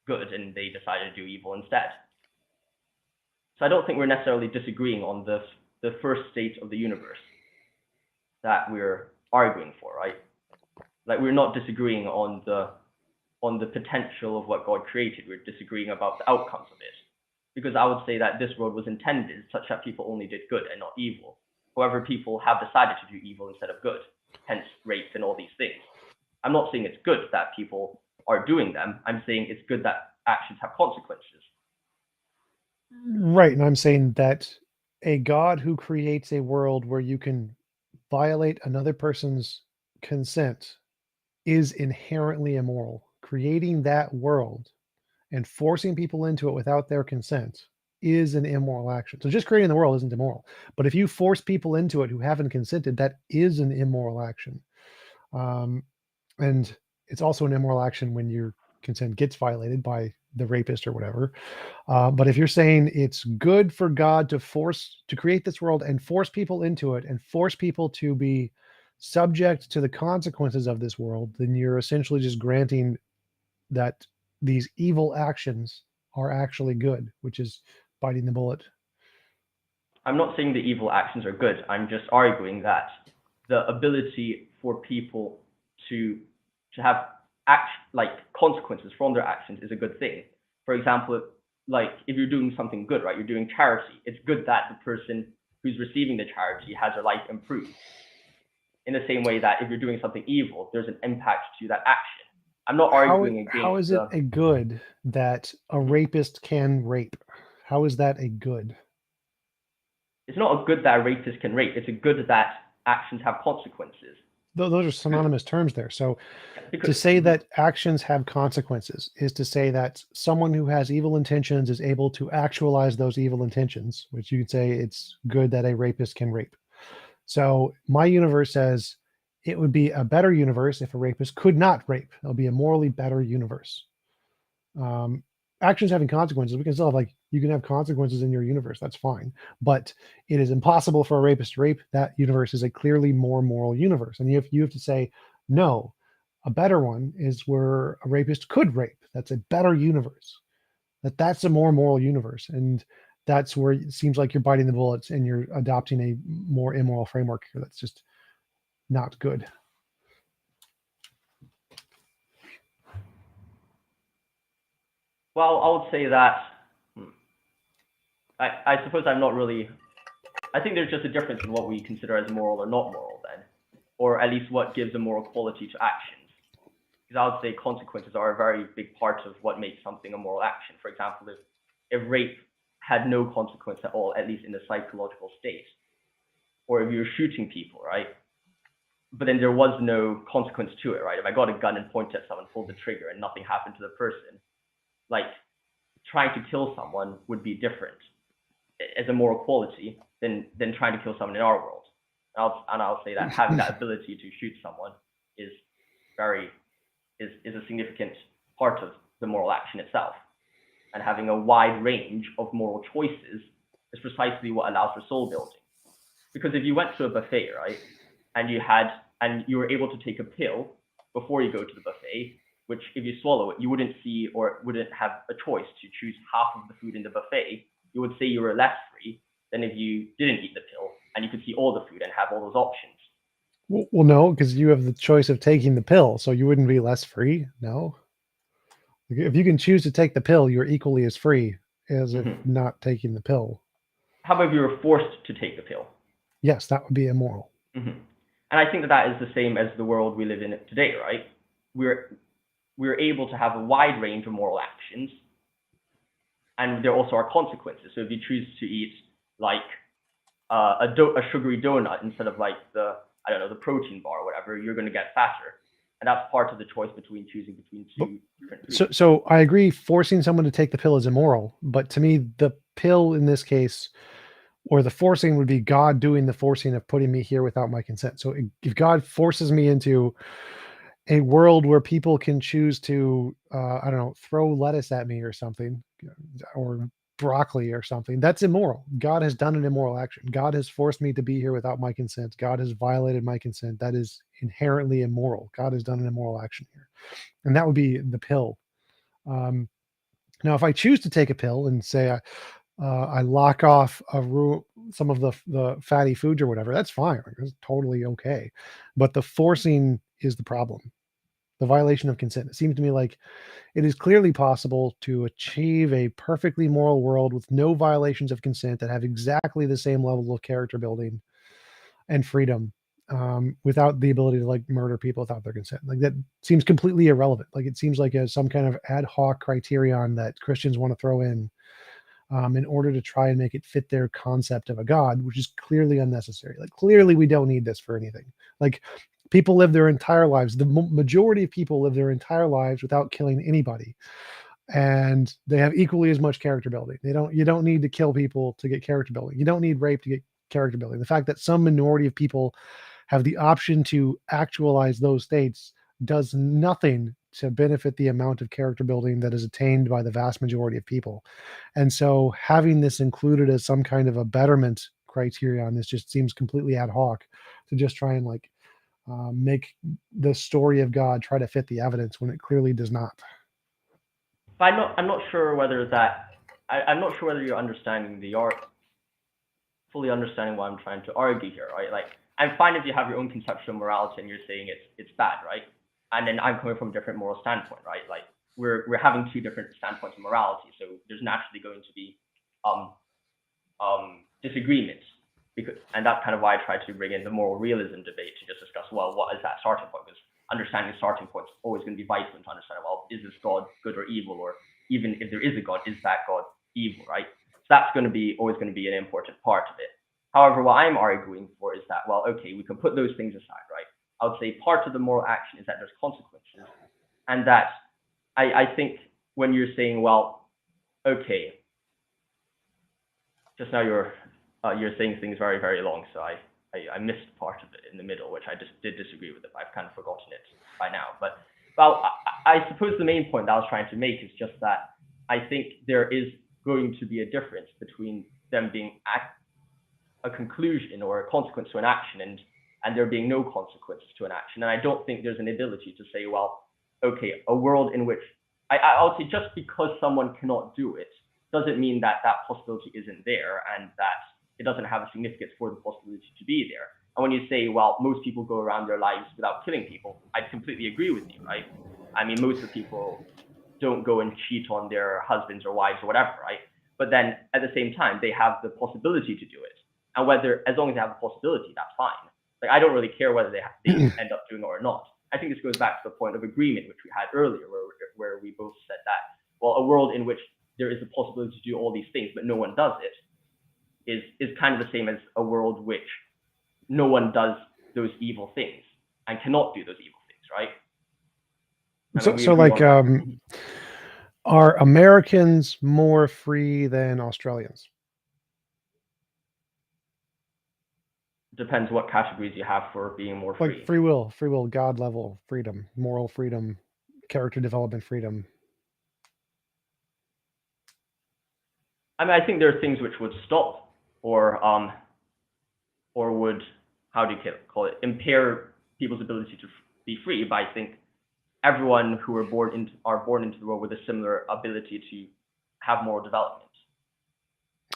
good and they decided to do evil instead. So I don't think we're necessarily disagreeing on the first state of the universe that we're arguing for, right? Like, we're not disagreeing on the potential of what God created. We're disagreeing about the outcomes of it. Because I would say that this world was intended such that people only did good and not evil. However, people have decided to do evil instead of good, hence rape and all these things. I'm not saying it's good that people are doing them. I'm saying it's good that actions have consequences. Right, and I'm saying that a God who creates a world where you can violate another person's consent is inherently immoral. Creating that world and forcing people into it without their consent is an immoral action. So just creating the world isn't immoral. But if you force people into it who haven't consented, that is an immoral action. And it's also an immoral action when your consent gets violated by the rapist or whatever. But if you're saying it's good for God to create this world and force people into it and force people to be subject to the consequences of this world, then you're essentially just granting that these evil actions are actually good, which is biting the bullet. I'm not saying the evil actions are good. I'm just arguing that the ability for people to have consequences from their actions is a good thing. For example, like, if you're doing something good, right? You're doing charity. It's good that the person who's receiving the charity has their life improved. In the same way that if you're doing something evil, there's an impact to that action. I'm not arguing against... How is it a good that a rapist can rape? How is that a good? It's not a good that a rapist can rape. It's a good that actions have consequences. those are synonymous terms there. So to Because say that actions have consequences is to say that someone who has evil intentions is able to actualize those evil intentions, which you could say it's good that a rapist can rape. So my universe says it would be a better universe if a rapist could not rape. It'll be a morally better universe. Um, Actions having consequences, we can still have, like, you can have consequences in your universe. That's fine, but it is impossible for a rapist to rape. That universe is a clearly more moral universe, and you have to say no. A better one is where a rapist could rape. That's a better universe. That's a more moral universe, and that's where it seems like you're biting the bullets and you're adopting a more immoral framework here. That's just not good. well, I would say that I suppose I'm not really. I think there's just a difference in what we consider as moral or not moral, then, or at least what gives a moral quality to actions. Because I would say consequences are a very big part of what makes something a moral action. For example, if rape had no consequence at all, at least in the psychological state, or if you're shooting people, right? But then there was no consequence to it, right? If I got a gun and pointed at someone, pulled the trigger, and nothing happened to the person, like trying to kill someone would be different as a moral quality than trying to kill someone in our world. And I'll say that having that ability to shoot someone is a significant part of the moral action itself. And having a wide range of moral choices is precisely what allows for soul building. Because if you went to a buffet, right, and you were able to take a pill before you go to the buffet, which if you swallow it, you wouldn't see or wouldn't have a choice to choose half of the food in the buffet, you would say you were less free than if you didn't eat the pill and you could see all the food and have all those options. Well, no, because you have the choice of taking the pill, so you wouldn't be less free. No, if you can choose to take the pill, you're equally as free as if not taking the pill. How about if you were forced to take the pill? Yes, that would be immoral. And I think that is the same as the world we live in today, right? We're able to have a wide range of moral actions, and there also are consequences. So if you choose to eat like a sugary donut instead of like the protein bar or whatever, you're going to get fatter, and that's part of the choice between choosing between two different foods. So I agree. Forcing someone to take the pill is immoral, but to me, the pill in this case, or the forcing, would be God doing the forcing of putting me here without my consent. So if God forces me into a world where people can choose to, I don't know, throw lettuce at me or something, or broccoli or something, that's immoral. God has done an immoral action. God has forced me to be here without my consent. God has violated my consent. That is inherently immoral. God has done an immoral action here. And that would be the pill. Now, if I choose to take a pill and say I lock off some of the fatty foods or whatever, that's fine. It's totally okay. But the forcing is the problem. The violation of consent. It seems to me like it is clearly possible to achieve a perfectly moral world with no violations of consent that have exactly the same level of character building and freedom, without the ability to like murder people without their consent. Like, that seems completely irrelevant. Like, it seems like some kind of ad hoc criterion that Christians want to throw in order to try and make it fit their concept of a God, which is clearly unnecessary. Like, clearly we don't need this for anything. Like, people live their entire lives. The majority of people live their entire lives without killing anybody, and they have equally as much character building. You don't need to kill people to get character building. You don't need rape to get character building. The fact that some minority of people have the option to actualize those states does nothing to benefit the amount of character building that is attained by the vast majority of people. And so having this included as some kind of a betterment criterion, this just seems completely ad hoc to just try and like make the story of God try to fit the evidence when it clearly does not. But I'm not sure whether I'm not sure whether you're understanding fully understanding what I'm trying to argue here, right? Like, I'm fine if you have your own conception of morality and you're saying it's bad, right? And then I'm coming from a different moral standpoint, right? Like, we're having two different standpoints of morality, so there's naturally going to be disagreements. And that's kind of why I tried to bring in the moral realism debate to just discuss, well, what is that starting point? Because understanding the starting point is always going to be vital to understand, well, is this God good or evil? Or even if there is a God, is that God evil, right? So that's always going to be an important part of it. However, what I'm arguing for is that, well, okay, we can put those things aside, right? I would say part of the moral action is that there's consequences, and that I think when you're saying, well, okay, just now you're saying things very, very long, so I missed part of it in the middle, which I just did disagree with it. I've kind of forgotten it by now. But well, I suppose the main point that I was trying to make is just that I think there is going to be a difference between them being a conclusion or a consequence to an action and there being no consequences to an action. And I don't think there's an ability to say, well, okay, a world in which I would say just because someone cannot do it doesn't mean that that possibility isn't there and that it doesn't have a significance for the possibility to be there. And when you say, well, most people go around their lives without killing people, I completely agree with you, right? I mean, most of the people don't go and cheat on their husbands or wives or whatever, right? But then at the same time, they have the possibility to do it. And whether, as long as they have the possibility, that's fine. Like, I don't really care whether they end up doing it or not. I think this goes back to the point of agreement, which we had earlier, where we both said that, well, a world in which there is the possibility to do all these things, but no one does it, is kind of the same as a world which no one does those evil things and cannot do those evil things, right? So like, are Americans more free than Australians? Depends what categories you have for being more free. Like free will, God level freedom, moral freedom, character development freedom. I mean, I think there are things which would stop or would, how do you call it, impair people's ability to be free. But I think everyone who are born into the world with a similar ability to have moral development.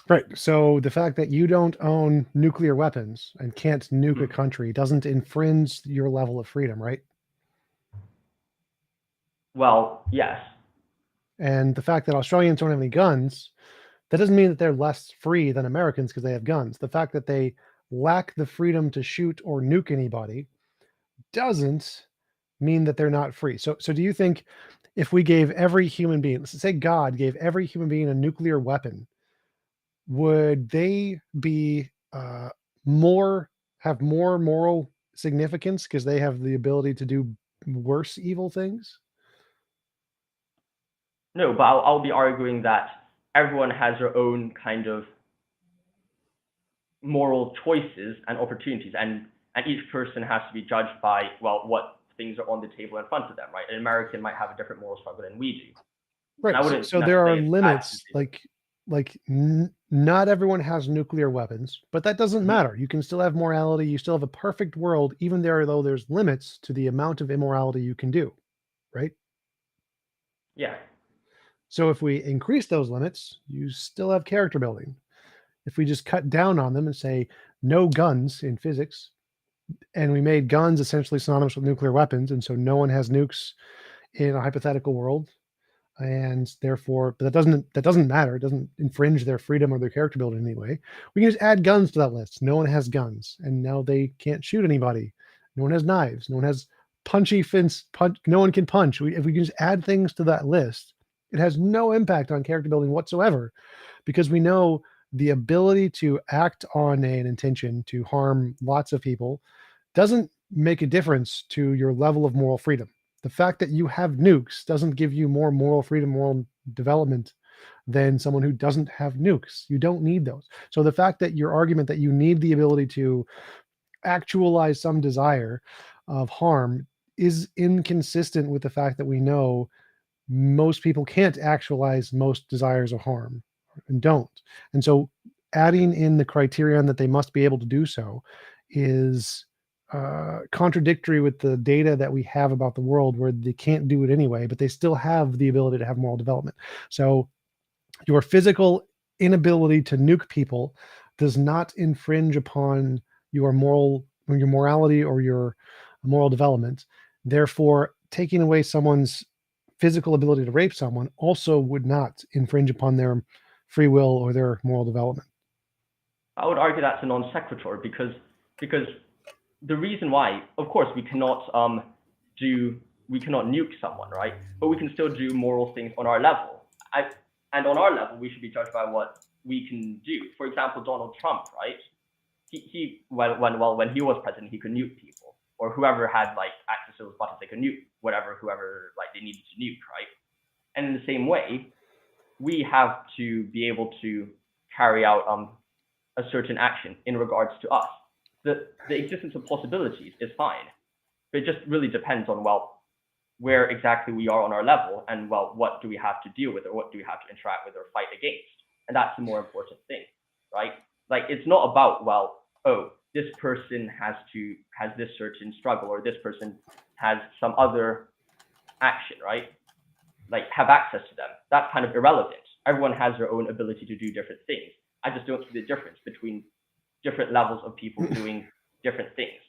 Right. So the fact that you don't own nuclear weapons and can't nuke a country doesn't infringe your level of freedom, right? Well, yes. And the fact that Australians don't have any guns, that doesn't mean that they're less free than Americans because they have guns. The fact that they lack the freedom to shoot or nuke anybody doesn't mean that they're not free. So do you think if we gave every human being, let's say God gave every human being a nuclear weapon, would they be have more moral significance because they have the ability to do worse evil things? No, but I'll be arguing that everyone has their own kind of moral choices and opportunities, and each person has to be judged by, well, what things are on the table in front of them, right? An American might have a different moral struggle than we do. Right. So there are limits, like not everyone has nuclear weapons, but that doesn't matter. You can still have morality. You still have a perfect world, even though there's limits to the amount of immorality you can do, right? Yeah. So if we increase those limits, you still have character building. If we just cut down on them and say no guns in physics, and we made guns essentially synonymous with nuclear weapons, and so no one has nukes in a hypothetical world, and therefore, but that doesn't matter. It doesn't infringe their freedom or their character building in any way. We can just add guns to that list. No one has guns, and now they can't shoot anybody. No one has knives. No one has punchy fins. No one can punch. If we can just add things to that list, it has no impact on character building whatsoever, because we know the ability to act on an intention to harm lots of people doesn't make a difference to your level of moral freedom. The fact that you have nukes doesn't give you more moral freedom, moral development than someone who doesn't have nukes. You don't need those. So the fact that your argument that you need the ability to actualize some desire of harm is inconsistent with the fact that we know most people can't actualize most desires of harm and don't. And so adding in the criterion that they must be able to do so is contradictory with the data that we have about the world, where they can't do it anyway, but they still have the ability to have moral development. So your physical inability to nuke people does not infringe upon your morality or your moral development. Therefore, taking away someone's physical ability to rape someone also would not infringe upon their free will or their moral development. I would argue that's a non sequitur, because the reason why, of course, we cannot nuke someone, right? But we can still do moral things on our level. And on our level, we should be judged by what we can do. For example, Donald Trump, right? When he was president, he could nuke people. or whoever had like access to those buttons, they could nuke whoever like they needed to nuke, right? And in the same way, we have to be able to carry out a certain action in regards to us. The existence of possibilities is fine, but it just really depends on, well, where exactly we are on our level, and well, what do we have to deal with, or what do we have to interact with or fight against? And that's the more important thing, right? Like, it's not about, well, oh, this person has this certain struggle, or this person has some other action, right? Like, have access to them. That's kind of irrelevant. Everyone has their own ability to do different things. I just don't see the difference between different levels of people doing different things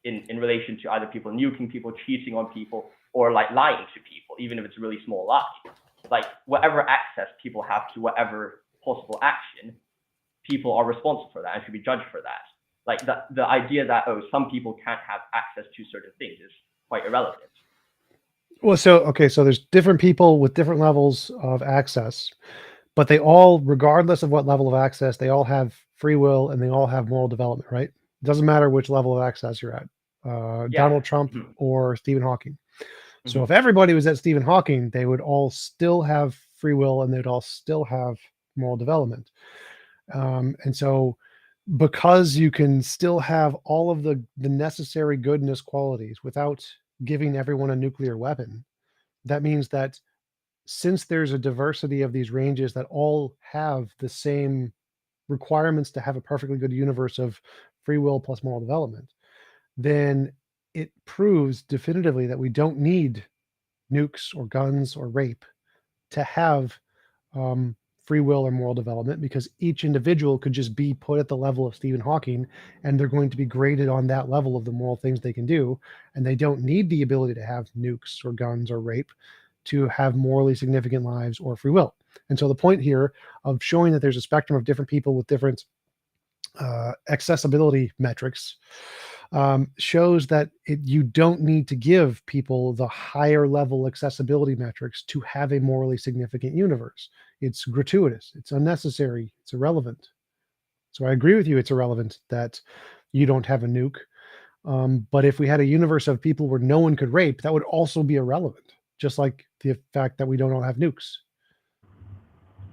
in relation to either people nuking people, cheating on people, or like lying to people, even if it's a really small lie. Like, whatever access people have to whatever possible action, people are responsible for that and should be judged for that. Like, the idea that, oh, some people can't have access to certain things is quite irrelevant. Well, so there's different people with different levels of access, but they all, regardless of what level of access, they all have free will and they all have moral development, right? It doesn't matter which level of access you're at, Donald Trump or Stephen Hawking. So if everybody was at Stephen Hawking, they would all still have free will and they'd all still have moral development. And so because you can still have all of the necessary goodness qualities without giving everyone a nuclear weapon, that means that since there's a diversity of these ranges that all have the same requirements to have a perfectly good universe of free will plus moral development, then it proves definitively that we don't need nukes or guns or rape to have free will or moral development, because each individual could just be put at the level of Stephen Hawking and they're going to be graded on that level of the moral things they can do, and they don't need the ability to have nukes or guns or rape to have morally significant lives or free will. And so the point here of showing that there's a spectrum of different people with different accessibility metrics shows that you don't need to give people the higher level accessibility metrics to have a morally significant universe. It's gratuitous, it's unnecessary, it's irrelevant. So I agree with you, it's irrelevant that you don't have a nuke. But if we had a universe of people where no one could rape, that would also be irrelevant, just like the fact that we don't all have nukes.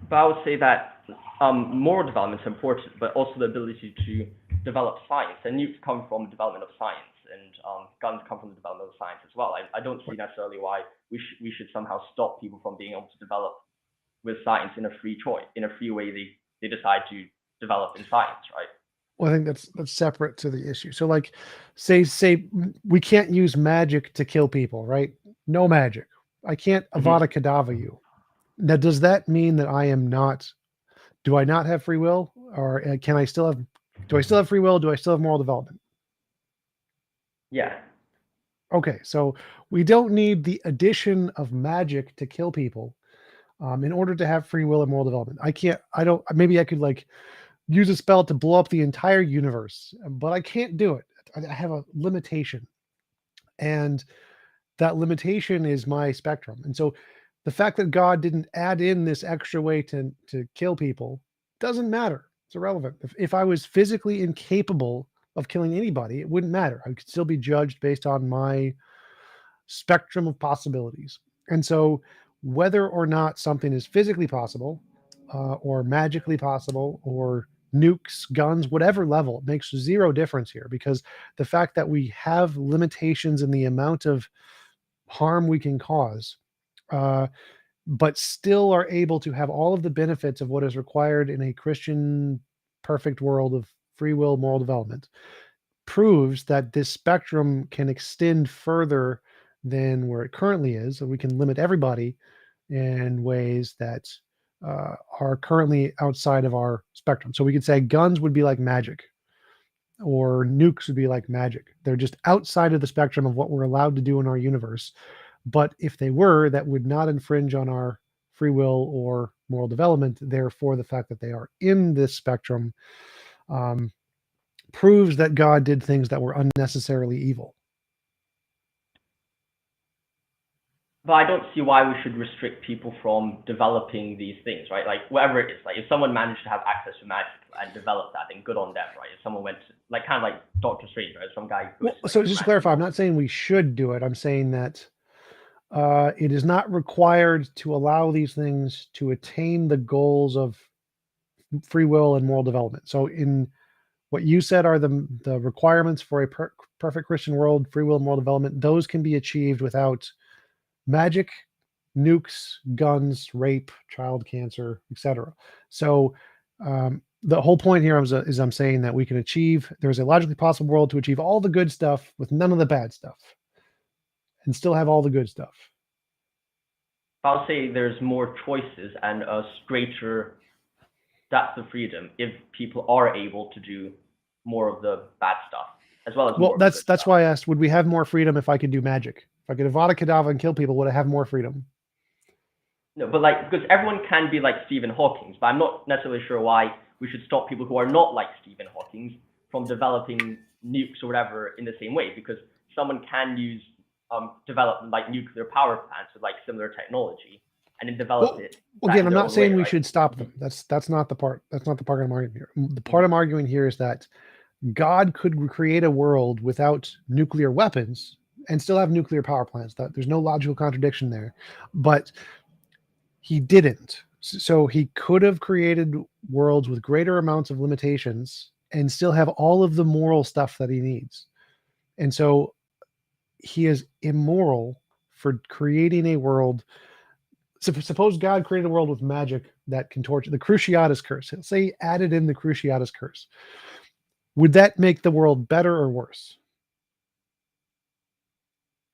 But I would say that moral development is important, but also the ability to develop science. And nukes come from the development of science, and guns come from the development of science as well. I don't see necessarily why we should somehow stop people from being able to develop with science in a free choice, in a free way they decide to develop in science, right? Well, I think that's separate to the issue. So, like, say we can't use magic to kill people, right? No magic. I can't Avada Kedavra you. Now, does that mean that I am not? Do I not have free will, or can I still have? Do I still have free will? Do I still have moral development? Yeah. Okay, so we don't need the addition of magic to kill people in order to have free will and moral development. I don't. Maybe I could like use a spell to blow up the entire universe, but I can't do it. I have a limitation, and that limitation is my spectrum. And so the fact that God didn't add in this extra way to kill people doesn't matter. It's irrelevant. If I was physically incapable of killing anybody, it wouldn't matter. I could still be judged based on my spectrum of possibilities. And so whether or not something is physically possible or magically possible or nukes, guns, whatever level, it makes zero difference here, because the fact that we have limitations in the amount of harm we can cause, but still are able to have all of the benefits of what is required in a Christian perfect world of free will, moral development, proves that this spectrum can extend further than where it currently is. So we can limit everybody in ways that are currently outside of our spectrum. So we could say guns would be like magic, or nukes would be like magic. They're just outside of the spectrum of what we're allowed to do in our universe. But if they were, that would not infringe on our free will or moral development. Therefore, the fact that they are in this spectrum proves that God did things that were unnecessarily evil. But I don't see why we should restrict people from developing these things, right? Like whatever it is, like if someone managed to have access to magic and develop that, then good on them, right? If someone went to, like kind of like Doctor Strange, right? Some guy. Well, so just to clarify, I'm not saying we should do it. I'm saying that it is not required to allow these things to attain the goals of free will and moral development. So in what you said are the requirements for a perfect Christian world, free will and moral development, those can be achieved without magic, nukes, guns, rape, child cancer, etc. So the whole point here is I'm saying that we can achieve, there's a logically possible world to achieve all the good stuff with none of the bad stuff and still have all the good stuff. I'll say there's more choices and a greater depth of freedom if people are able to do more of the bad stuff as well as more. Well, that's why I asked, would we have more freedom if I could do magic? If I could Avada Kedavra and kill people, would I have more freedom? No, but like, because everyone can be like Stephen Hawking, but I'm not necessarily sure why we should stop people who are not like Stephen Hawking from developing nukes or whatever in the same way, because someone can use develop like nuclear power plants with like similar technology and then develop it. Again, I'm not saying we should stop them. That's not the part. That's not the part I'm arguing here. The part I'm arguing here is that God could create a world without nuclear weapons and still have nuclear power plants. That there's no logical contradiction there, but he didn't. So he could have created worlds with greater amounts of limitations and still have all of the moral stuff that he needs. And so he is immoral for creating a world. So suppose God created a world with magic that can torture, the Cruciatus curse. Say he added in the Cruciatus curse. Would that make the world better or worse?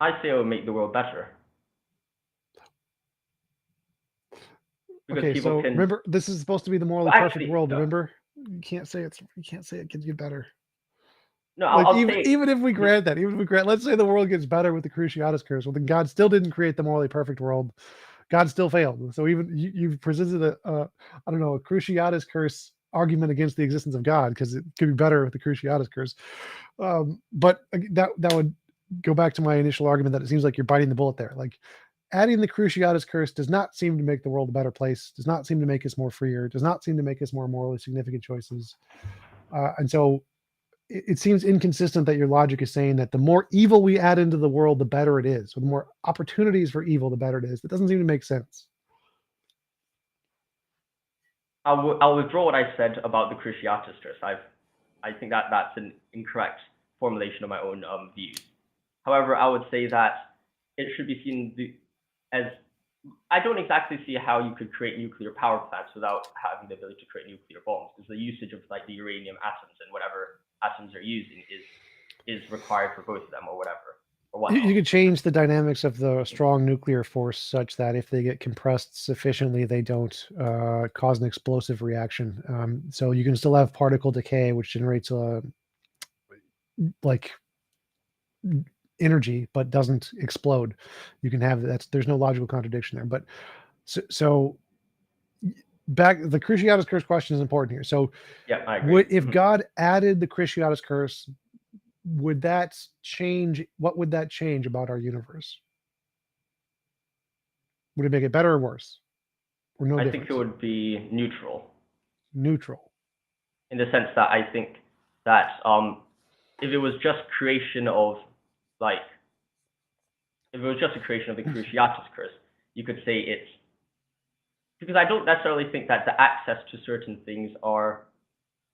I say it would make the world better. Because okay, so remember, this is supposed to be the morally perfect world. No. Remember, you can't say it gives you better. No, I'll even if we grant that, let's say the world gets better with the Cruciatus curse. Well, then God still didn't create the morally perfect world. God still failed. So even you've presented a Cruciatus curse argument against the existence of God because it could be better with the Cruciatus curse. But that would go back to my initial argument that it seems like you're biting the bullet there. Like adding the Cruciatus curse does not seem to make the world a better place. Does not seem to make us more freer. Does not seem to make us more morally significant choices. And so it seems inconsistent that your logic is saying that the more evil we add into the world, the better it is. So the more opportunities for evil, the better it is. That doesn't seem to make sense. I'll withdraw what I said about the Cruciatus curse. I think that's an incorrect formulation of my own views. However, I would say that it should be seen as, I don't exactly see how you could create nuclear power plants without having the ability to create nuclear bombs, because the usage of like the uranium atoms and whatever atoms are using is required for both of them or whatever. Or you could change the dynamics of the strong nuclear force such that if they get compressed sufficiently, they don't cause an explosive reaction. So you can still have particle decay, which generates like energy, but doesn't explode. You can have there's no logical contradiction there. But so back, the Cruciatus curse question is important here. So yeah, I agree. If God added the Cruciatus curse, would that change? What would that change about our universe? Would it make it better or worse? Or no difference? I think it would be neutral. Neutral. In the sense that I think that if it was just creation of if it was just a creation of the Cruciatus curse, you could say it's, because I don't necessarily think that the access to certain things are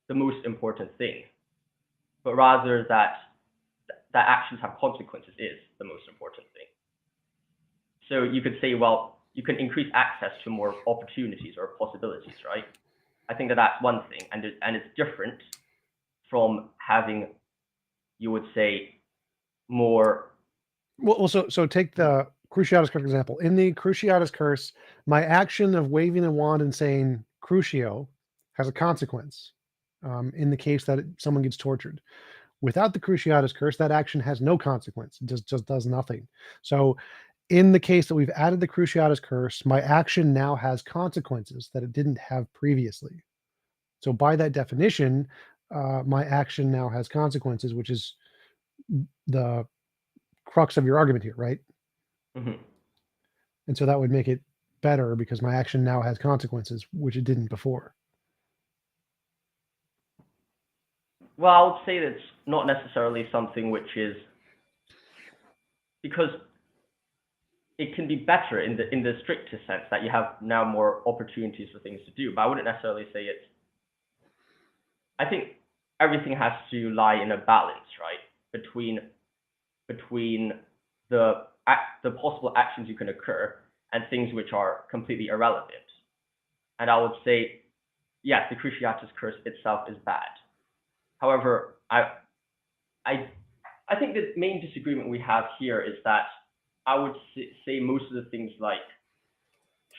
the most important thing, but rather that actions have consequences is the most important thing. So you could say, well, you can increase access to more opportunities or possibilities, right? I think that that's one thing, and it's different from having, you would say, more. Well, so take the Cruciatus curse example. In the Cruciatus curse, my action of waving a wand and saying Crucio has a consequence in the case that someone gets tortured. Without the Cruciatus curse, that action has no consequence. It just does nothing. So in the case that we've added the Cruciatus curse, my action now has consequences that it didn't have previously. So by that definition, my action now has consequences, which is the crux of your argument here, right? Mm-hmm. And so that would make it better because my action now has consequences, which it didn't before. Well, I would say that's not necessarily something which is, because it can be better in the strictest sense that you have now more opportunities for things to do. But I wouldn't necessarily say it's. I think everything has to lie in a balance, right, between the possible actions you can occur and things which are completely irrelevant. And I would say, yes, the Cruciatus curse itself is bad. However, I think the main disagreement we have here is that I would say most of the things like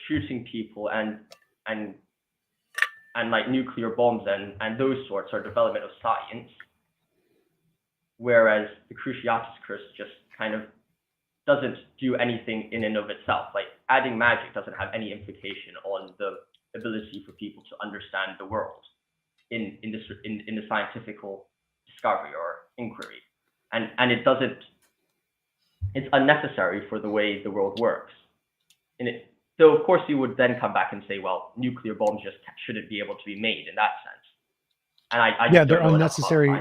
shooting people and like nuclear bombs and those sorts are development of science, whereas the Cruciatus curse just kind of doesn't do anything in and of itself. Like adding magic doesn't have any implication on the ability for people to understand the world in the scientific discovery or inquiry, and it doesn't. It's unnecessary for the way the world works. So of course you would then come back and say, well, nuclear bombs just shouldn't be able to be made in that sense. And I they're unnecessary.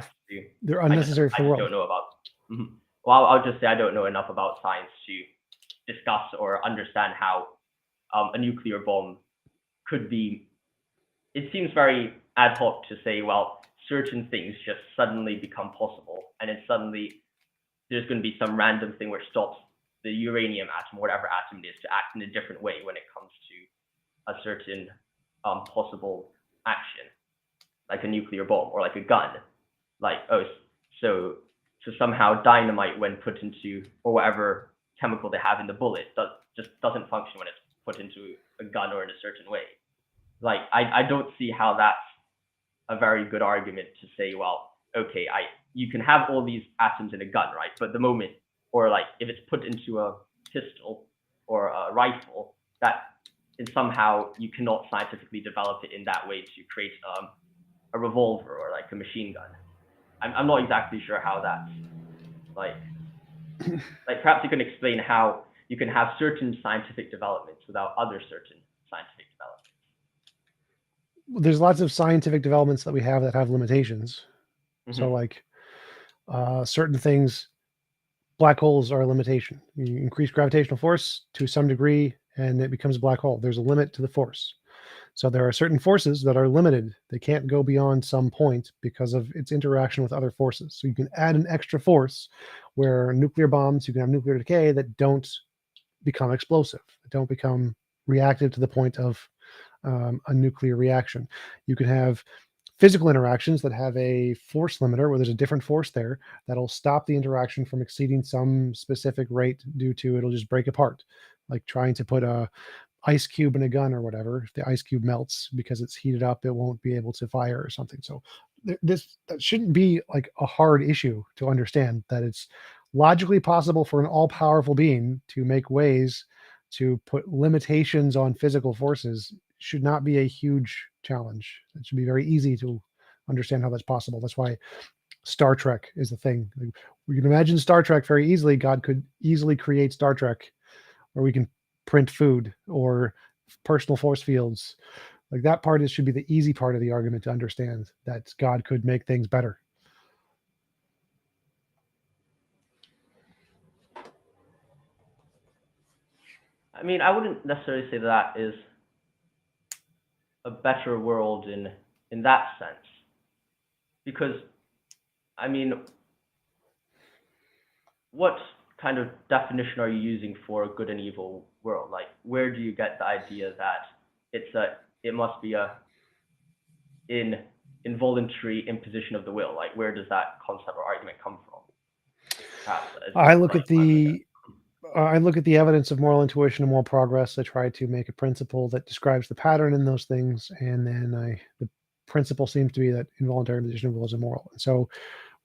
They're unnecessary for the world. I don't know about. Mm-hmm. Well, I'll just say I don't know enough about science to discuss or understand how a nuclear bomb could be. It seems very ad hoc to say, well, certain things just suddenly become possible, and then suddenly there's going to be some random thing which stops the uranium atom, whatever atom it is, to act in a different way when it comes to a certain possible action, like a nuclear bomb or like a gun. Like, so somehow dynamite, when put into, or whatever chemical they have in the bullet, just doesn't function when it's put into a gun or in a certain way. Like, I don't see how that's a very good argument to say, well, okay, you can have all these atoms in a gun, right? But the moment, or like if it's put into a pistol or a rifle, that is somehow you cannot scientifically develop it in that way to create a revolver or like a machine gun. I'm not exactly sure how that's like perhaps you can explain how you can have certain scientific developments without other certain scientific developments. There's lots of scientific developments that we have that have limitations. Mm-hmm. So like certain things, black holes are a limitation. You increase gravitational force to some degree and it becomes a black hole. There's a limit to the force. So there are certain forces that are limited. They can't go beyond some point because of its interaction with other forces. So you can add an extra force where nuclear bombs, you can have nuclear decay that don't become explosive, that don't become reactive to the point of a nuclear reaction. You can have physical interactions that have a force limiter where there's a different force there that'll stop the interaction from exceeding some specific rate due to it'll just break apart, like trying to put a ice cube in a gun or whatever. If the ice cube melts because it's heated up, it won't be able to fire or something. So that shouldn't be like a hard issue to understand, that it's logically possible for an all-powerful being to make ways to put limitations on physical forces. Should not be a huge challenge. It should be very easy to understand how that's possible. That's why Star Trek is the thing. We can imagine Star Trek very easily. God could easily create Star Trek, or we can print food or personal force fields. Like that part should be the easy part of the argument to understand, that God could make things better. I mean, I wouldn't necessarily say that is a better world in that sense, because I mean, what kind of definition are you using for a good and evil world? Like, where do you get the idea that it must be a involuntary imposition of the will? Like, where does that concept or argument come from? I look at the evidence of moral intuition and moral progress. I try to make a principle that describes the pattern in those things, and then the principle seems to be that involuntary imposition of will is immoral. And so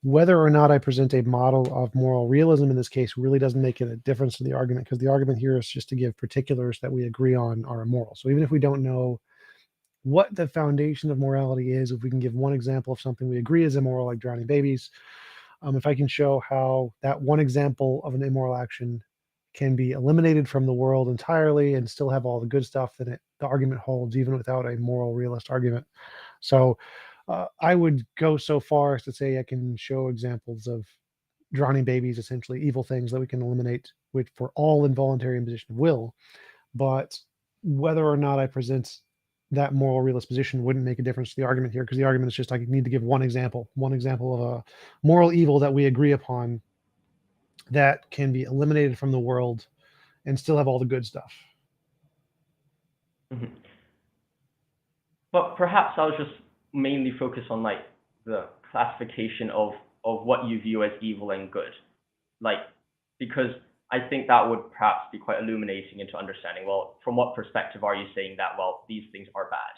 whether or not I present a model of moral realism in this case really doesn't make a difference to the argument, because the argument here is just to give particulars that we agree on are immoral. So even if we don't know what the foundation of morality is, if we can give one example of something we agree is immoral, like drowning babies, if I can show how that one example of an immoral action can be eliminated from the world entirely and still have all the good stuff, then the argument holds even without a moral realist argument. So I would go so far as to say I can show examples of drowning babies, essentially evil things that we can eliminate for all involuntary imposition of will. But whether or not I present that moral realist position wouldn't make a difference to the argument here, because the argument is just I need to give one example of a moral evil that we agree upon that can be eliminated from the world and still have all the good stuff. Mhm. But perhaps I'll just mainly focus on like the classification of what you view as evil and good, like, because I think that would perhaps be quite illuminating into understanding, well, from what perspective are you saying that, well, these things are bad?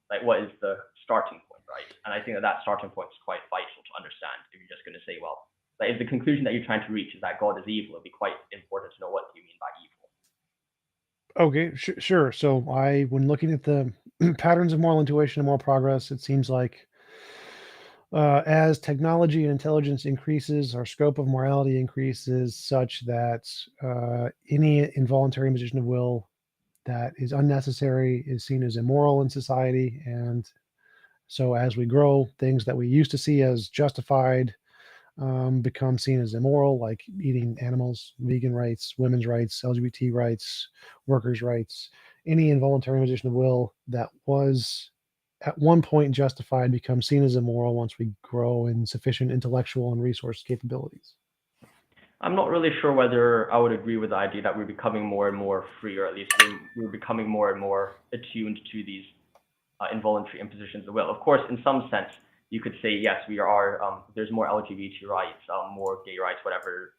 Like, what is the starting point, right? And I think that that starting point is quite vital to understand. If you're just going to say, well, like, if the conclusion that you're trying to reach is that God is evil, it'd be quite important to know what do you mean by evil. Okay, sure. So when looking at the patterns of moral intuition and moral progress, it seems like as technology and intelligence increases, our scope of morality increases such that any involuntary imposition of will that is unnecessary is seen as immoral in society. And so as we grow, things that we used to see as justified become seen as immoral, like eating animals, vegan rights, women's rights, LGBT rights, workers' rights. Any involuntary imposition of will that was at one point justified becomes seen as immoral once we grow in sufficient intellectual and resource capabilities. I'm not really sure whether I would agree with the idea that we're becoming more and more free, or at least we're becoming more and more attuned to these involuntary impositions of will. Of course, in some sense, you could say, yes, we are, there's more LGBT rights, more gay rights, whatever,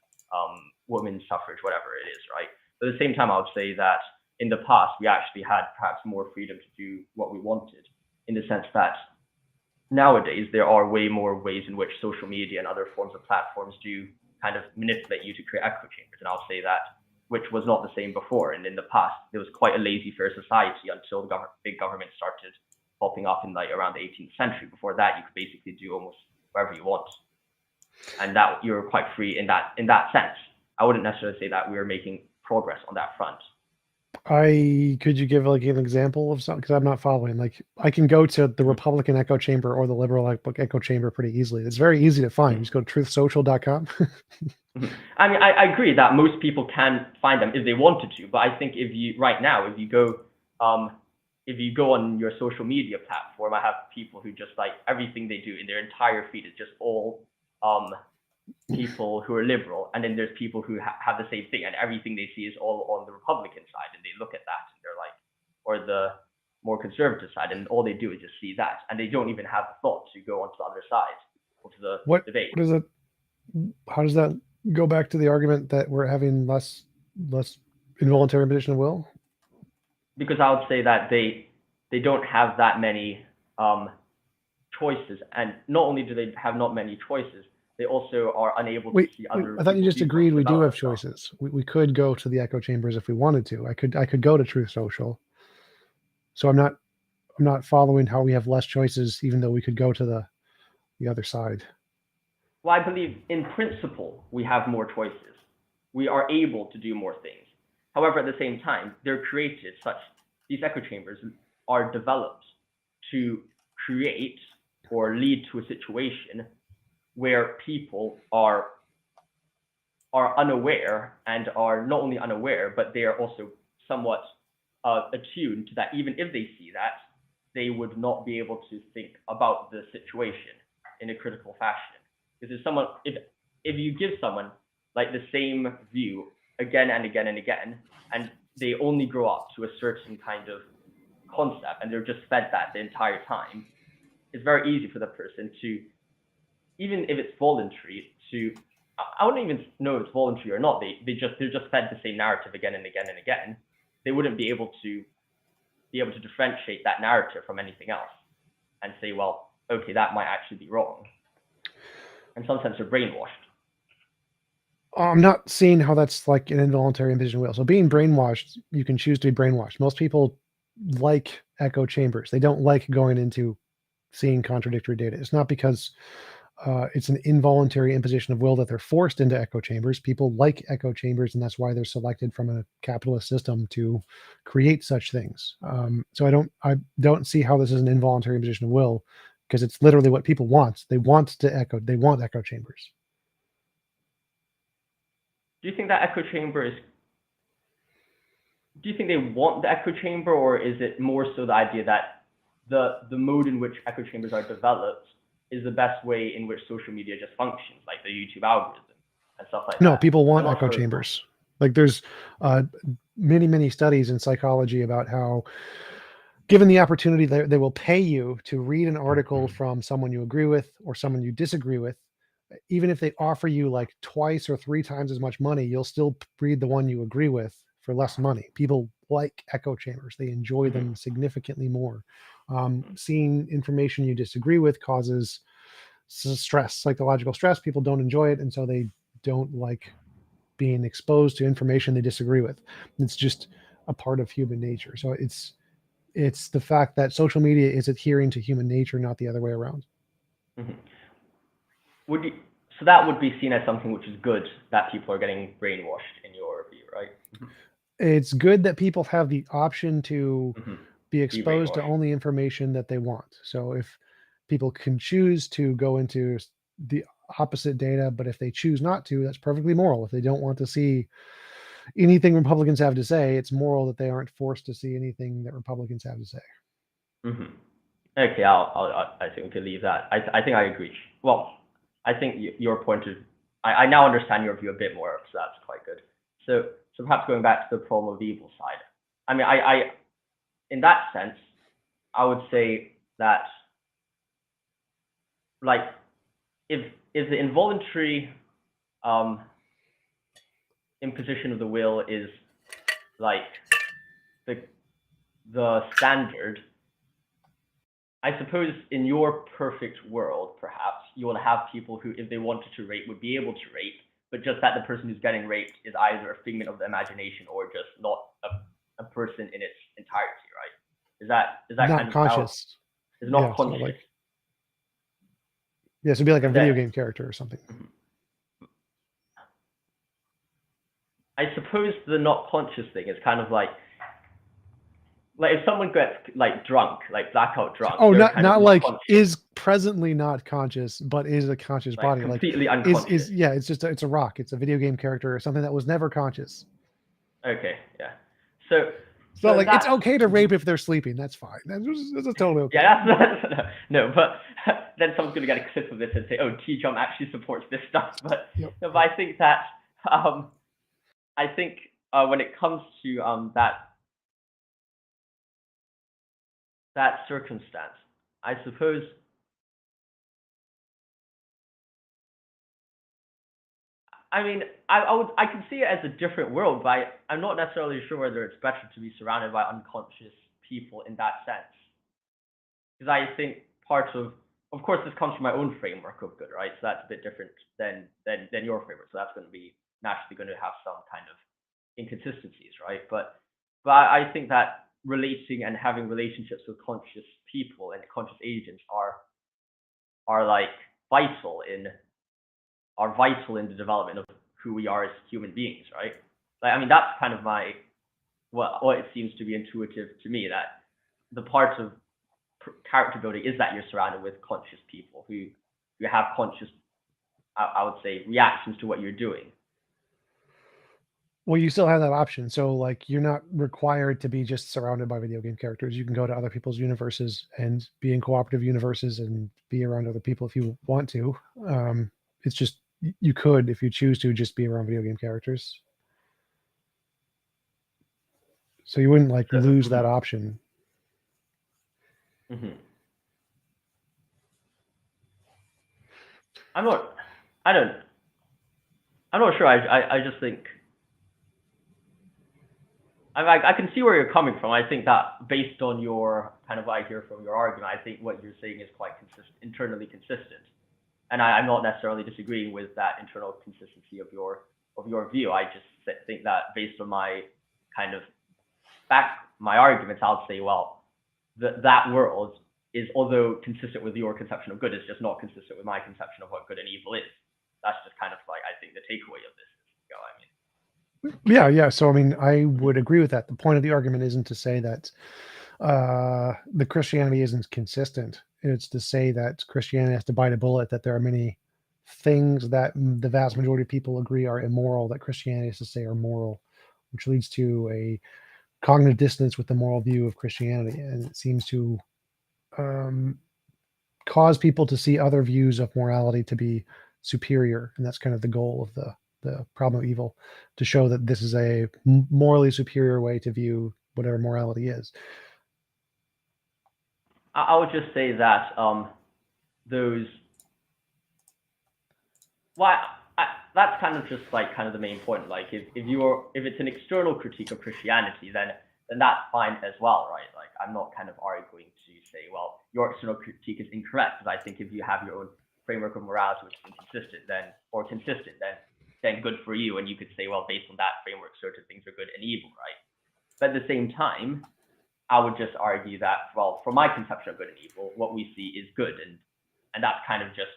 women's suffrage, whatever it is, right? But at the same time, I would say that in the past, we actually had perhaps more freedom to do what we wanted, in the sense that nowadays there are way more ways in which social media and other forms of platforms do kind of manipulate you to create echo chambers. And I'll say that, which was not the same before. And in the past, it was quite a laissez-faire society until the big government started popping up in like around the 18th century. Before that, you could basically do almost whatever you want, and that you're quite free in that sense. I wouldn't necessarily say that we are making progress on that front. Could you give like an example of something? Because I'm not following. Like, I can go to the Republican echo chamber or the liberal echo chamber pretty easily. It's very easy to find. You just go to truthsocial.com. I mean, I agree that most people can find them if they wanted to, but I think if you go on your social media platform, I have people who just like everything they do in their entire feed is just all people who are liberal, and then there's people who have the same thing, and everything they see is all on the Republican side, and they look at that and they're like, or the more conservative side, and all they do is just see that, and they don't even have the thought to go onto the other side, or to the debate. What is it? How does that go back to the argument that we're having less involuntary imposition of will? Because I would say that they don't have that many choices, and not only do they have not many choices, they also are unable to see other. I thought you just agreed we do have choices. We could go to the echo chambers if we wanted to. I could go to Truth Social. So I'm not following how we have less choices, even though we could go to the other side. Well, I believe in principle we have more choices. We are able to do more things. However, at the same time, they're created these echo chambers are developed to create or lead to a situation where people are unaware, and are not only unaware, but they are also somewhat attuned to that. Even if they see that, they would not be able to think about the situation in a critical fashion. Because if you give someone like the same view again and again and again, and they only grow up to a certain kind of concept, and they're just fed that the entire time, it's very easy for the person to, even if it's voluntary, I wouldn't even know if it's voluntary or not. They're just fed the same narrative again and again and again. They wouldn't be able to differentiate that narrative from anything else and say, well, okay, that might actually be wrong. In some sense, they're brainwashed. I'm not seeing how that's like an involuntary imposition of will. So being brainwashed, you can choose to be brainwashed. Most people like echo chambers. They don't like going into seeing contradictory data. It's not because it's an involuntary imposition of will that they're forced into echo chambers. People like echo chambers, and that's why they're selected from a capitalist system to create such things. So I don't see how this is an involuntary imposition of will, because it's literally what people want. They want echo chambers. Do you think that echo chamber is? Do you think they want the echo chamber, or is it more so the idea that the mode in which echo chambers are developed is the best way in which social media just functions, like the YouTube algorithm and stuff like that? No, people want I'm not echo sure. chambers. Like there's many studies in psychology about how, given the opportunity, they will pay you to read an article from someone you agree with or someone you disagree with. Even if they offer you like twice or three times as much money, you'll still read the one you agree with for less money. People like echo chambers. They enjoy them significantly more. Seeing information you disagree with causes stress, psychological stress. People don't enjoy it, and so they don't like being exposed to information they disagree with. It's just a part of human nature. So it's the fact that social media is adhering to human nature, not the other way around. So that would be seen as something which is good, that people are getting brainwashed, in your view, right? It's good that people have the option to be exposed to only information that they want. So if people can choose to go into the opposite data, but if they choose not to, that's perfectly moral. If they don't want to see anything Republicans have to say, it's moral that they aren't forced to see anything that Republicans have to say. Okay, I think we can leave that. I think I agree. Well, I think your point is, I now understand your view a bit more, so that's quite good. So perhaps going back to the problem of evil side. I mean, I in that sense, I would say that, like, if the involuntary imposition of the will is like the standard, I suppose in your perfect world, perhaps you will have people who, if they wanted to rape, would be able to rape, but just that the person who's getting raped is either a figment of the imagination or just not a person in its entirety, right? Is that not kind of conscious? Is not Yeah, conscious. so like, yeah, so it'd be like a video game character or something. I suppose the not conscious thing is kind of like if someone gets like drunk, like blackout drunk. Oh, not like conscious. Is presently not conscious, but is a conscious body. Completely like unconscious. Yeah, it's just it's a rock. It's a video game character or something that was never conscious. Okay, yeah. So like it's okay to rape if they're sleeping. That's fine. That's totally okay. Yeah, that's no, but then someone's gonna get a clip of this and say, "Oh, TJump actually supports this stuff." But no, but I think that when it comes to that circumstance, I suppose I mean, I can see it as a different world, but I'm not necessarily sure whether it's better to be surrounded by unconscious people in that sense. Because I think part of course, this comes from my own framework of good, right? So that's a bit different than your framework. So that's going to be naturally going to have some kind of inconsistencies, right? But I think that relating and having relationships with conscious people and conscious agents are like vital in the development of who we are as human beings, right? Like, I mean, that's kind of what it seems to be intuitive to me, that the part of character building is that you're surrounded with conscious people who have conscious, I would say, reactions to what you're doing. Well, you still have that option. So like, you're not required to be just surrounded by video game characters. You can go to other people's universes and be in cooperative universes and be around other people if you want to. It's just, you could, if you choose to, just be around video game characters. So you wouldn't like lose that option. I'm not sure. I just think I can see where you're coming from. I think that based on your kind of what I hear from your argument, I think what you're saying is quite internally consistent. And I'm not necessarily disagreeing with that internal consistency of your view. I just think that based on my kind of my arguments, I'll say, well, that world is, although consistent with your conception of good, is just not consistent with my conception of what good and evil is. That's just kind of like, I think, the takeaway of this. You know, Yeah. So I mean, I would agree with that. The point of the argument isn't to say that the Christianity isn't consistent. It's to say that Christianity has to bite a bullet, that there are many things that the vast majority of people agree are immoral that Christianity has to say are moral, which leads to a cognitive dissonance with the moral view of Christianity. And it seems to cause people to see other views of morality to be superior. And that's kind of the goal of the problem of evil, to show that this is a morally superior way to view whatever morality is. I would just say that that's kind of just like kind of the main point. Like if it's an external critique of Christianity, then that's fine as well, right? Like I'm not kind of arguing to say, well, your external critique is incorrect, because I think if you have your own framework of morality which is consistent, then good for you, and you could say, well, based on that framework, certain things are good and evil, right? But at the same time, I would just argue that, well, from my conception of good and evil, what we see is good, and that's kind of just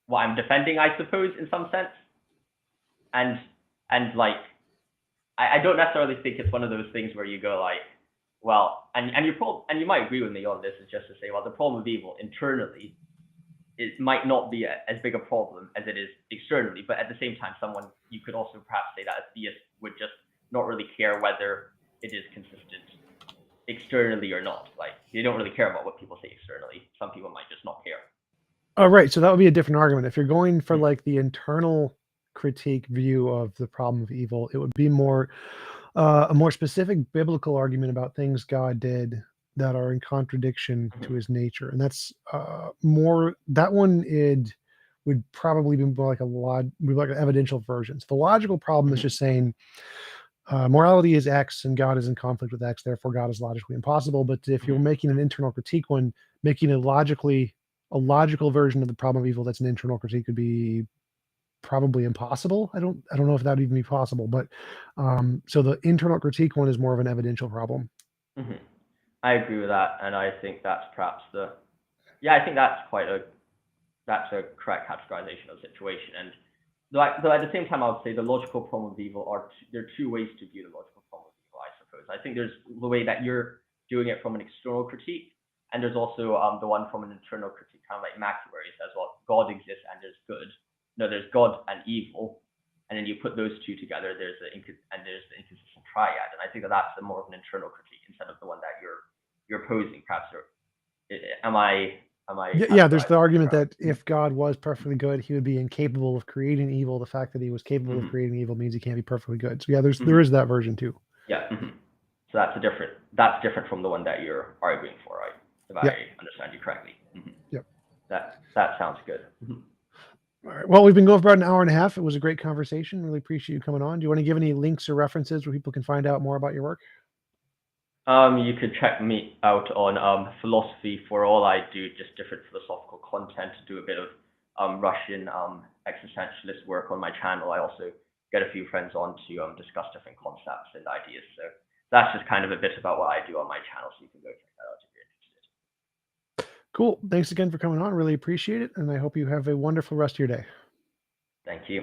what I'm defending, I suppose, in some sense. And like, I don't necessarily think it's one of those things where you go like, well, and you might agree with me on this, is just to say, well, the problem of evil internally, it might not be as big a problem as it is externally, but at the same time, you could also perhaps say that a theist would just not really care whether it is consistent externally or not. Like, they don't really care about what people say externally. Some people might just not care. Oh, right. So that would be a different argument. If you're going for like the internal critique view of the problem of evil, it would be more a more specific biblical argument about things God did that are in contradiction to his nature. And that's more, that one would probably be more like an evidential version. So the logical problem is just saying morality is X and God is in conflict with X, therefore God is logically impossible. But if you're making an internal critique one, making a logical version of the problem of evil that's an internal critique could be probably impossible. I don't know if that would even be possible, but so the internal critique one is more of an evidential problem. I agree with that, and I think that's perhaps I think that's a correct categorization of the situation. And though at the same time, I would say the logical problem of evil there are two ways to view the logical problem of evil, I suppose. I think there's the way that you're doing it from an external critique, and there's also the one from an internal critique, kind of like Mackey, where he says, well, God exists and there's good. No, there's God and evil, and then you put those two together, there's the inconsistent triad. And I think that's more of an internal critique instead of the one that you're posing, perhaps. Or am I? Yeah, there's the argument that if God was perfectly good, he would be incapable of creating evil. The fact that he was capable of creating evil means he can't be perfectly good. So yeah, there is that version too. Yeah. So that's different from the one that you're arguing for, right? If I understand you correctly. Yep. That sounds good. All right. Well, we've been going for about an hour and a half. It was a great conversation. Really appreciate you coming on. Do you want to give any links or references where people can find out more about your work? You could check me out on Philosophy for All. I do just different philosophical content, do a bit of Russian existentialist work on my channel. I also get a few friends on to discuss different concepts and ideas. So that's just kind of a bit about what I do on my channel, so you can go check that out if you're interested. Cool. Thanks again for coming on. Really appreciate it. And I hope you have a wonderful rest of your day. Thank you.